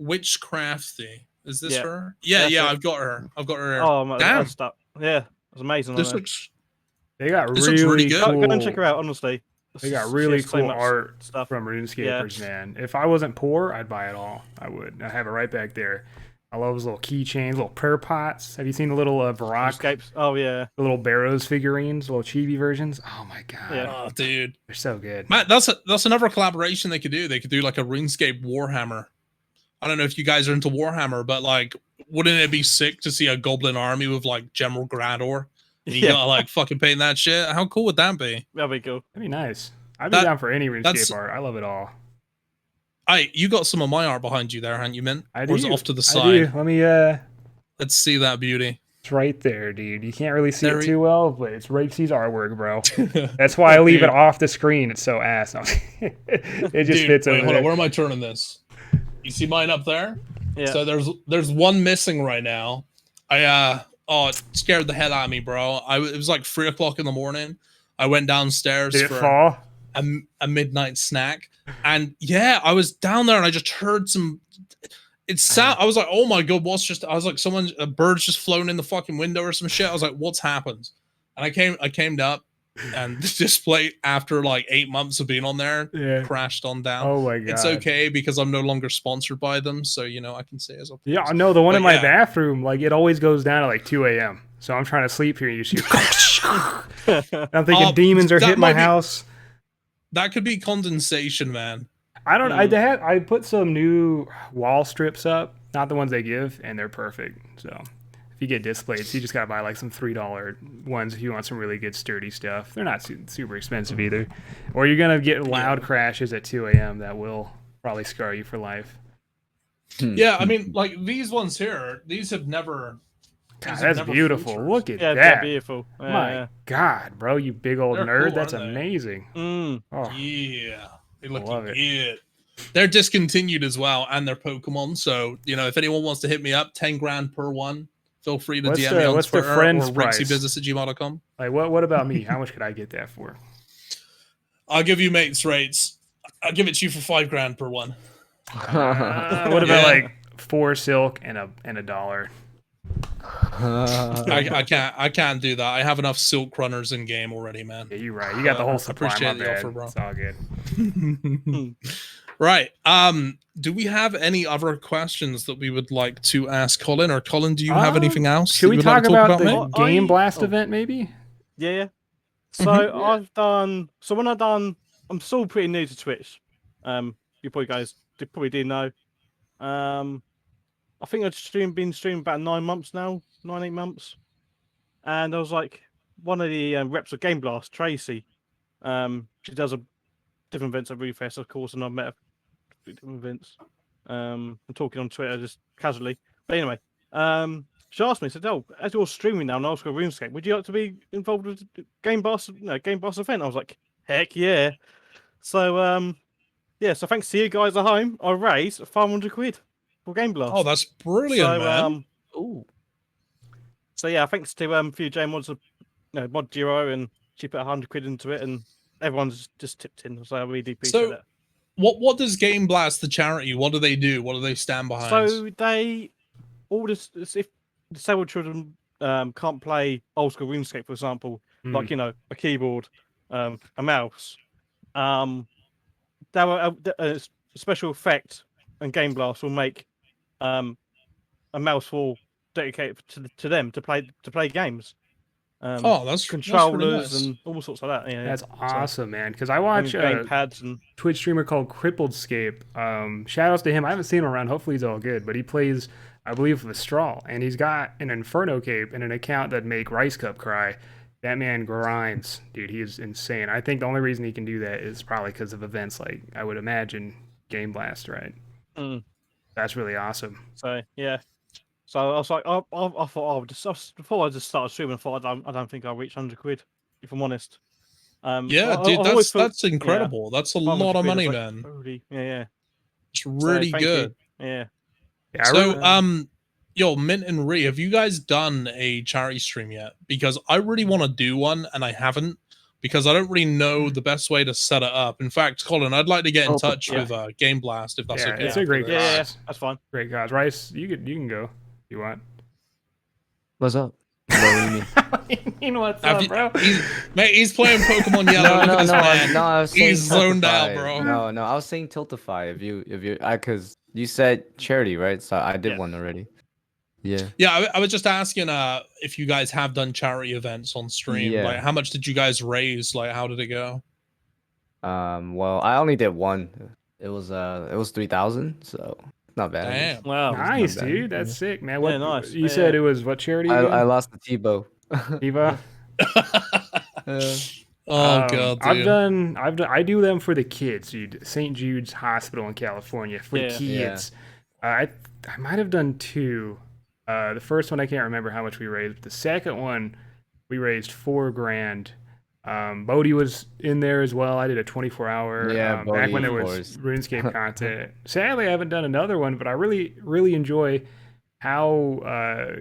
Witchcrafty. Is this her? Yeah. I've got her. Here. Oh my damn. God. Yeah. It's amazing. This looks. They got this looks really good. cool. Go and check her out. Honestly. They got really so cool art stuff from RuneScapers, man. If I wasn't poor, I'd buy it all. I would. I have it right back there. I love those little keychains, little prayer pots. Have you seen the little Varrock? Oh, yeah. The little Barrows figurines, little chibi versions. Oh, my God. Yeah. Oh, dude. They're so good. Matt, that's another collaboration they could do. They could do like a RuneScape Warhammer. I don't know if you guys are into Warhammer, but like, wouldn't it be sick to see a goblin army with like General Grador? And you gotta like fucking paint that shit. How cool would that be? That'd be cool. That'd be nice. I'd be down for any RuneScape art. I love it all. You got some of my art behind you there, haven't you, Mint? I do. Or is it off to the I side? do. Let me Let's see that beauty. It's right there, dude. You can't really see There it he- too well, but it's Rakesy's artwork, bro. That's why I leave it Dude. off the screen. It's so ass. No, it just Dude, fits wait, over hold there. on. Where am I turning this? You see mine up there? Yeah. So there's one missing right now. It scared the hell out of me, bro. It was like 3 o'clock in the morning. I went downstairs Did it for fall? a midnight snack, and yeah, I was down there and I just heard some. It sound. I was like, oh my god, what's just? I was like, a bird's just flown in the fucking window or some shit. I was like, what's happened? And I came up, and the display after like 8 months of being on there Yeah. crashed on down. Oh my god. It's okay because I'm no longer sponsored by them, so I can say as a Yeah, no, the one But in my yeah. bathroom, like it always goes down at like 2 a.m. So I'm trying to sleep here, and you see. I'm thinking demons are that hitting my might be- house. That could be condensation, man. I don't. I put some new wall strips up, not the ones they give, and they're perfect. So if you get displays, you just gotta buy like some $3 ones if you want some really good sturdy stuff. They're not super expensive either. Or you're gonna get loud crashes at 2 a.m. that will probably scar you for life. Yeah, I mean, like these ones here, these have never. God, these have that's never beautiful. featured. Look at Yeah, that. they're beautiful. My God, bro, you big old They're nerd. cool, That's aren't they? amazing. Mm. Oh, Yeah, they look love it. good. They're discontinued as well, and they're Pokemon. So if anyone wants to hit me up, 10 grand per one. Feel free to What's DM the- me on what's the Twitter friend's or price? rixiebusiness@gmail.com. like what about me? How much could I get that for? I'll give you mates rates. I'll give it to you for 5 grand per one. What about Yeah. like 4 silk and a dollar? I can't do that. I have enough silk runners in game already, man. Yeah, you're right. You got the whole supply. Appreciate My the bad. offer, bro. It's all good. Right. Do we have any other questions that we would like to ask Colin? Or Colin, do you have anything else? Should that we you would talk like to about the mate? Game Blast event, maybe? Yeah. So Mm-hmm. I've done. So when I'm still pretty new to Twitch. You probably did know. I think I've been streaming about 9 months now, 8 months. And I was like, one of the reps of Game Blast, Tracy. She does different events at Refest, of course, and I've met her at different events. I'm talking on Twitter just casually. But anyway, she asked me, said, "Oh, as you're streaming now, and I was going RuneScape, would you like to be involved with the Game Blast event?" I was like, "Heck yeah!" So yeah. So thanks to you guys at home, I raised 500 quid for Game Blast. Oh, that's brilliant, man. Ooh. So yeah, thanks to a few J mods, Mod Giro, and she put 100 quid into it, and everyone's just tipped in. So I really appreciate So, that. What does Game Blast, the charity, what do they do? What do they stand behind? So they all this if disabled children can't play old school RuneScape, for example, like a keyboard, a mouse, there were a special effect, and Game Blast will make a mouse for dedicated to them to play games. that's Controllers really nice. and all sorts like that. Yeah, That's so, awesome, man. Because I watch game pads and Twitch streamer called Crippledscape. Shout outs to him. I haven't seen him around. Hopefully he's all good. But he plays, I believe, with Straw, and he's got an Inferno cape and an account that make Rice Cup cry. That man grinds, dude. He is insane. I think the only reason he can do that is probably because of events like, I would imagine, Game Blast, right? That's really awesome. So yeah. So I was like, I thought before I just started streaming, I thought I don't think I'll reach 100 quid, if I'm honest. Yeah, dude, that's incredible. That's a lot of money, man. Yeah. It's really good. Yeah. So, yo, Mint and Ree, have you guys done a charity stream yet? Because I really want to do one, and I haven't, because I don't really know the best way to set it up. In fact, Colin, I'd like to get in touch with Game Blast if that's okay. It's a great cause. Yeah, that's fine. Great cause. Rice, you can go if you want. What's up? What do you mean? You know what's up, bro? He's playing Pokemon Yellow. No, I was saying He's zoned Tiltify. out, bro. No, I was saying Tiltify. If you, because you said charity, right? So I did one already. Yeah. Yeah, I was just asking if you guys have done charity events on stream. Yeah. Like, how much did you guys raise? Like, how did it go? Well, I only did one. It was 3,000, so not bad. Damn. Wow. Nice, not bad. dude. That's sick, man. What nice. you said it was what charity? I lost the Tebow. Eva. Oh god, dude. I do them for the kids, dude. St. Jude's Hospital in California for the kids. I might have done 2. The first one I can't remember how much we raised. But the second one we raised $4,000. Bodhi was in there as well. I did a 24-hour Yeah, back when Bodhi, there of was course. RuneScape content. Sadly, I haven't done another one, but I really enjoy how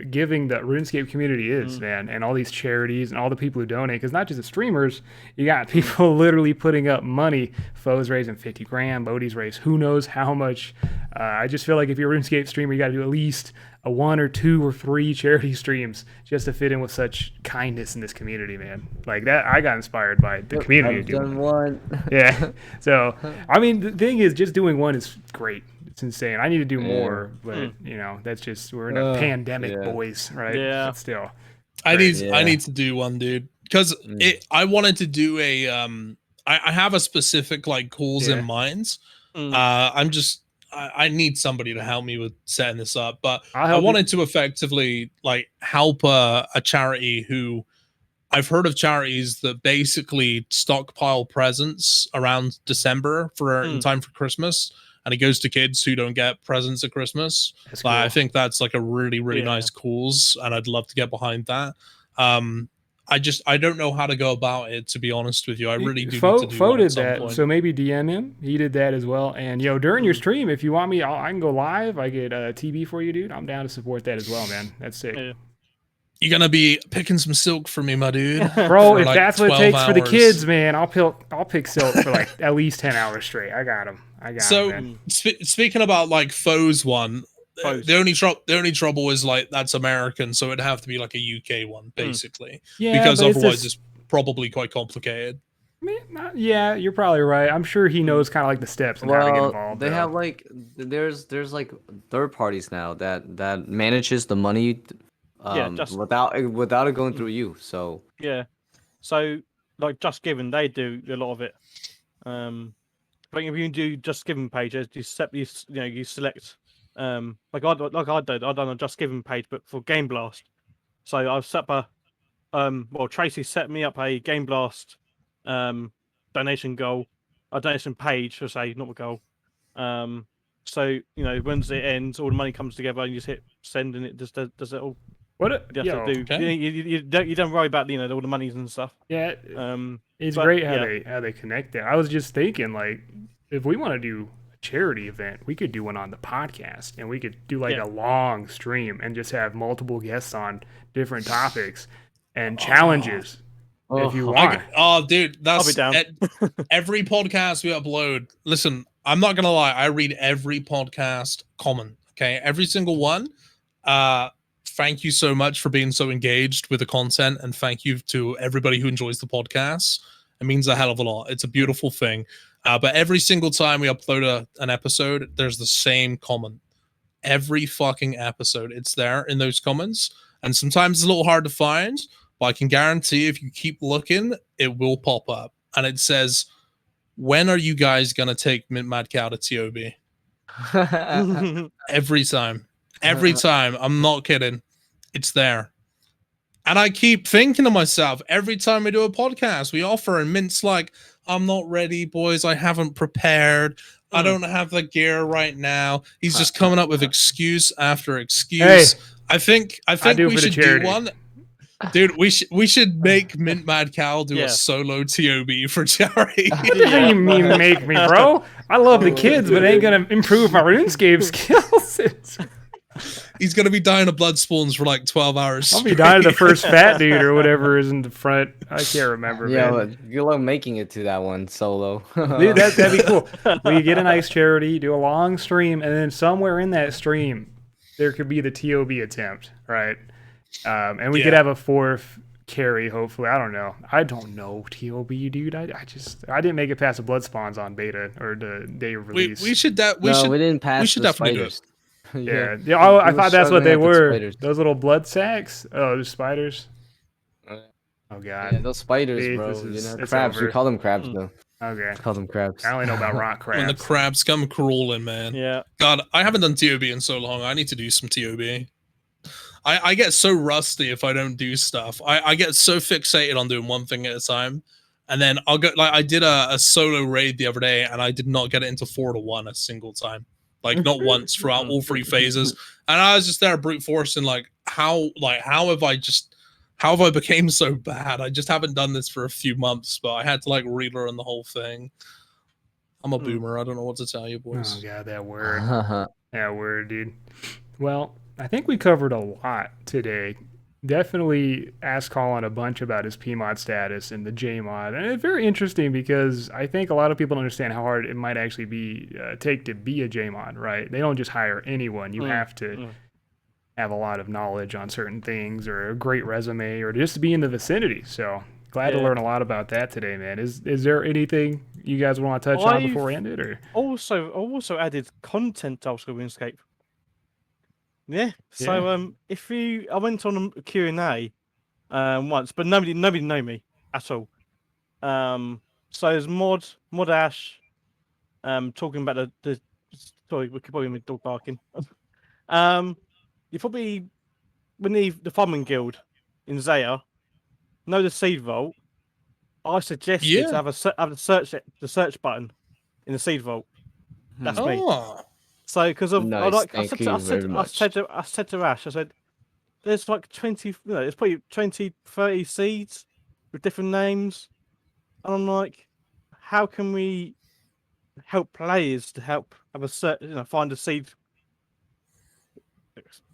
giving the RuneScape community is, man, and all these charities and all the people who donate. Because not just the streamers, you got people literally putting up money. Foe's raising 50 grand, Bodhi's raised who knows how much. I just feel like if you're a RuneScape streamer, you got to do at least a 1 or 2 or 3 charity streams just to fit in with such kindness in this community, man. Like that, I got inspired by the community I've doing done it. one. Yeah. So, I mean, the thing is, just doing one is great. It's insane. I need to do more, but you know, that's just we're in a pandemic, yeah. boys, right? Yeah. But still, I Yeah. need to do one, dude, because I wanted to do a I have a specific like goals in mind. I need somebody to help me with setting this up, but I wanted to effectively like help a charity who I've heard of charities that basically stockpile presents around December for in time for Christmas, and it goes to kids who don't get presents at Christmas. That's Like, cool. I think that's like a really nice cause, and I'd love to get behind that. I don't know how to go about it, to be honest with you. I really do need to do Fo one at did some that, point. so maybe DM him. He did that as well. And during your stream, if you want me, I can go live. I get TB for you, dude. I'm down to support that as well, man. That's sick. Yeah. You're gonna be picking some silk for me, my dude. Bro, For if like that's what it 12 takes for the hours. kids, man, I'll pick silk for like at least 10 hours straight. I got him. So man. speaking about like Foe's one, Foes. the only trouble is like that's American, so it'd have to be like a UK one, basically. Yeah, because but otherwise it's probably quite complicated. Yeah, you're probably right. I'm sure he knows kind of like the steps and how to get involved. They though. have like there's like third parties now that manages the money just without it going through you. So yeah. So like Just Giving, they do a lot of it. But if you do Just Giving pages, you select like I did. I done a Just Giving page, but for Game Blast. So I've set up a Tracy set me up a Game Blast donation goal, a donation page, should I say, not a goal. So once it ends, all the money comes together, and you just hit send, and it just does it all. You have to do. Okay. You don't worry about all the monies and stuff. Yeah, it's but, great yeah. how they connect that. I was just thinking, like, if we want to do a charity event, we could do one on the podcast, and we could do like a long stream and just have multiple guests on different topics and challenges if you want. Dude, that's I'll be down. Every podcast we upload. Listen, I'm not gonna lie. I read every podcast comment. Okay, every single one. Thank you so much for being so engaged with the content, and thank you to everybody who enjoys the podcast. It means a hell of a lot. It's a beautiful thing. But every single time we upload an episode, there's the same comment. Every fucking episode, it's there in those comments. And sometimes it's a little hard to find, but I can guarantee if you keep looking, it will pop up. And it says, when are you guys going to take Mint Mad Cow to TOB? Every time. Every time. I'm not kidding. It's there. And I keep thinking to myself, every time we do a podcast, we offer, and Mint's like, I'm not ready, boys. I haven't prepared. I don't have the gear right now. He's just coming up with excuse after excuse. Hey, I think we should do one. Dude, we should make Mint Mad Cow do a solo TOB for charity. What do you mean make me, bro? I love the kids, but it ain't gonna improve my RuneScape skills. He's gonna be dying of blood spawns for like 12 hours. I'll be dying to the first fat dude or whatever is in the front. I can't remember. Yeah, man. but good luck making it to that one solo. Dude, that'd be cool. We get a nice charity, do a long stream, and then somewhere in that stream, there could be the TOB attempt, right? And we could have a fourth carry, hopefully. I don't know TOB, dude. I didn't make it past the blood spawns on beta or the day of release. We didn't pass. We should definitely do it. Yeah. I thought that's what they were. Those little blood sacks. Oh, those spiders. Oh god. Yeah, those spiders, See, bro. it's Crabs. over. We call them crabs, though. Okay. Call them crabs. I only know about rock crabs. When the crabs come crawling, man. Yeah. God, I haven't done TOB in so long. I need to do some TOB. I get so rusty if I don't do stuff. I get so fixated on doing one thing at a time. And then I'll go, like, I did a solo raid the other day, and I did not get it into 4-1 a single time. like not once throughout all 3 phases. And I was just there brute forcing how have I became so bad? I just haven't done this for a few months, but I had to relearn the whole thing. I'm a boomer. I don't know what to tell you, boys. Oh god, that word. That word, dude. Well, I think we covered a lot today. Definitely asked Colin a bunch about his PMod status and the JMod. And it's very interesting because I think a lot of people don't understand how hard it might actually be take to be a JMod, right? They don't just hire anyone. You have to have a lot of knowledge on certain things or a great resume or just to be in the vicinity. So glad to learn a lot about that today, man. Is there anything you guys want to touch on before we end it? Or also added content to Old School RuneScape. Yeah. So I went on a Q&A once, but nobody knew me at all. So there's Mod Ash talking about the sorry, we could probably make dog barking. You probably beneath the Farming Guild in Zaya, know the Seed Vault. I suggested to have the search button in the Seed Vault. That's me. So because of I said to Ash, I said, there's 20, there's probably 20, 30 seeds with different names, and I'm like, how can we help players to help have a search, find a seed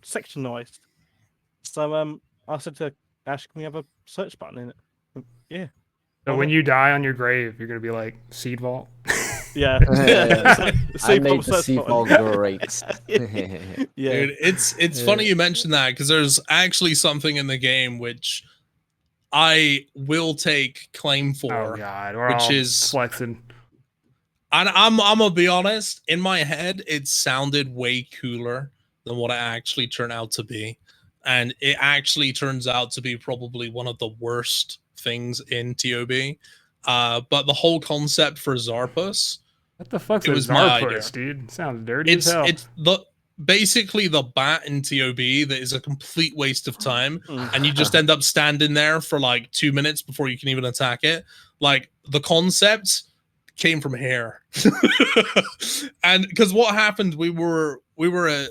sectionized? So I said to Ash, can we have a search button in it? Yeah. So when you die on your grave, you're gonna be like Seed Vault. Yeah. I made the Seed Vault great. Yeah. Dude, it's funny you mentioned that because there's actually something in the game which I will take claim for. Oh god, which is flexing. And I'm gonna be honest, in my head, it sounded way cooler than what it actually turned out to be. And it actually turns out to be probably one of the worst things in TOB. But the whole concept for Zarpus. What the fuck's a Zarpus, dude? Sounds dirty as hell. It's basically the bat in TOB that is a complete waste of time. And you just end up standing there for 2 minutes before you can even attack it. The concept came from here. And because what happened, we were at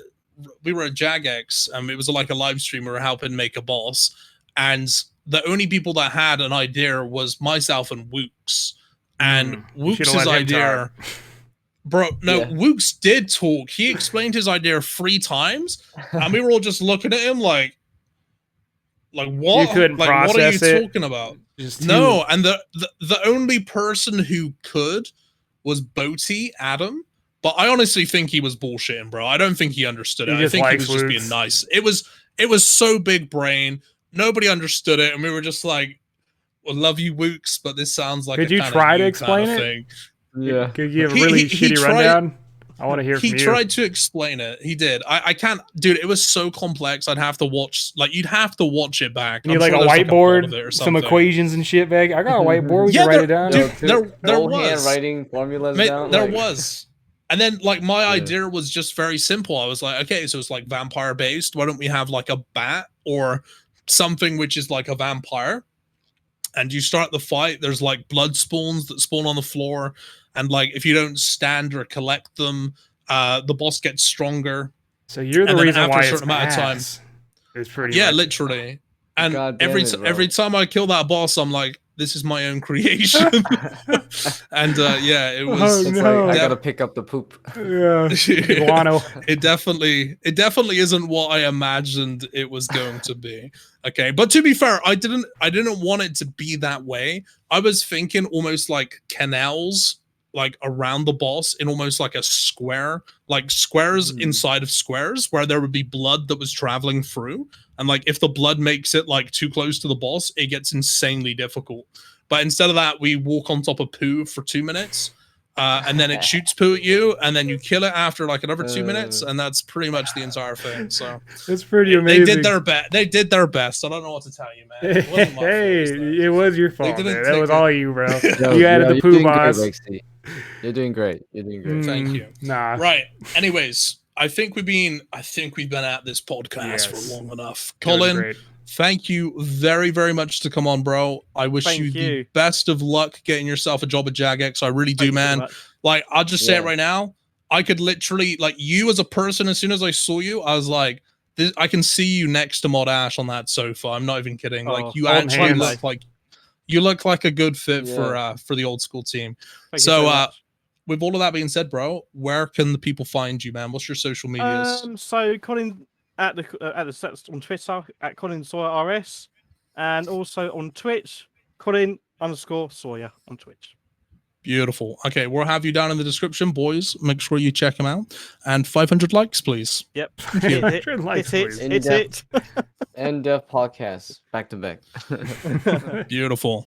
Jagex, it was like a live stream. We were helping make a boss, and the only people that had an idea was myself and Wooks. And Wooks' idea, bro. No, Wooks did talk. He explained his idea 3 times, and we were all just looking at him like what? You couldn't process what are you it? Talking about? No, and the only person who could was Boaty Adam. But I honestly think he was bullshitting, bro. I don't think he understood it. I think he was just being nice. It was so big brain. Nobody understood it, and we were just like, "Well, love you, Wooks, but this sounds like." Could you try to explain it? Yeah. Could you give a really shitty rundown? I want to hear from you. He tried to explain it. He did. I can't, dude. It was so complex. I'd have to watch. You'd have to watch it back. You need a whiteboard, some equations and shit back. I got a whiteboard. We can write it down. Dude, there was handwriting formulas down. There was. And then my idea was just very simple. I was like, okay, so it's vampire based. Why don't we have a bat or something which is like a vampire? And you start the fight, there's blood spawns that spawn on the floor. And if you don't stand or collect them, the boss gets stronger. So you're the reason why it's ass. It's pretty much. Literally. And every time I kill that boss, I'm like, this is my own creation. And it was. Oh, no. I gotta pick up the poop. Yeah, guano. It definitely isn't what I imagined it was going to be. Okay, but to be fair, I didn't want it to be that way. I was thinking almost like canals, around the boss in almost like a square, squares inside of squares, where there would be blood that was traveling through. And if the blood makes it too close to the boss, it gets insanely difficult. But instead of that, we walk on top of poo for 2 minutes, and then it shoots poo at you, and then you kill it after another 2 minutes, and that's pretty much the entire thing. So it's pretty amazing. They did their best. I don't know what to tell you, man. It wasn't my fault, it was your fault. Man. That was all you, bro. You added the poo boss. You're doing great. Thank you. Nah. Right. Anyways, I think we've been at this podcast for long enough. Colin, thank you very, very much to come on, bro. I wish you the best of luck getting yourself a job at Jagex. I really do, man. I'll just say it right now. I could literally like you as a person. As soon as I saw you, I was like, I can see you next to Mod Ash on that sofa. I'm not even kidding. Like you holding actually hands. look like you look like a good fit Yeah. for the old school team. Thank you so much. With all of that being said, bro, where can the people find you, man? What's your social medias? So Colin at the stats on Twitter at Colin Sawyer RS, and also on Twitch, Colin_Sawyer on Twitch. Beautiful. Okay, we'll have you down in the description, boys. Make sure you check them out. And 500 likes, please. Yep. 500 likes, please. Hit it. End of podcast back to back. Beautiful.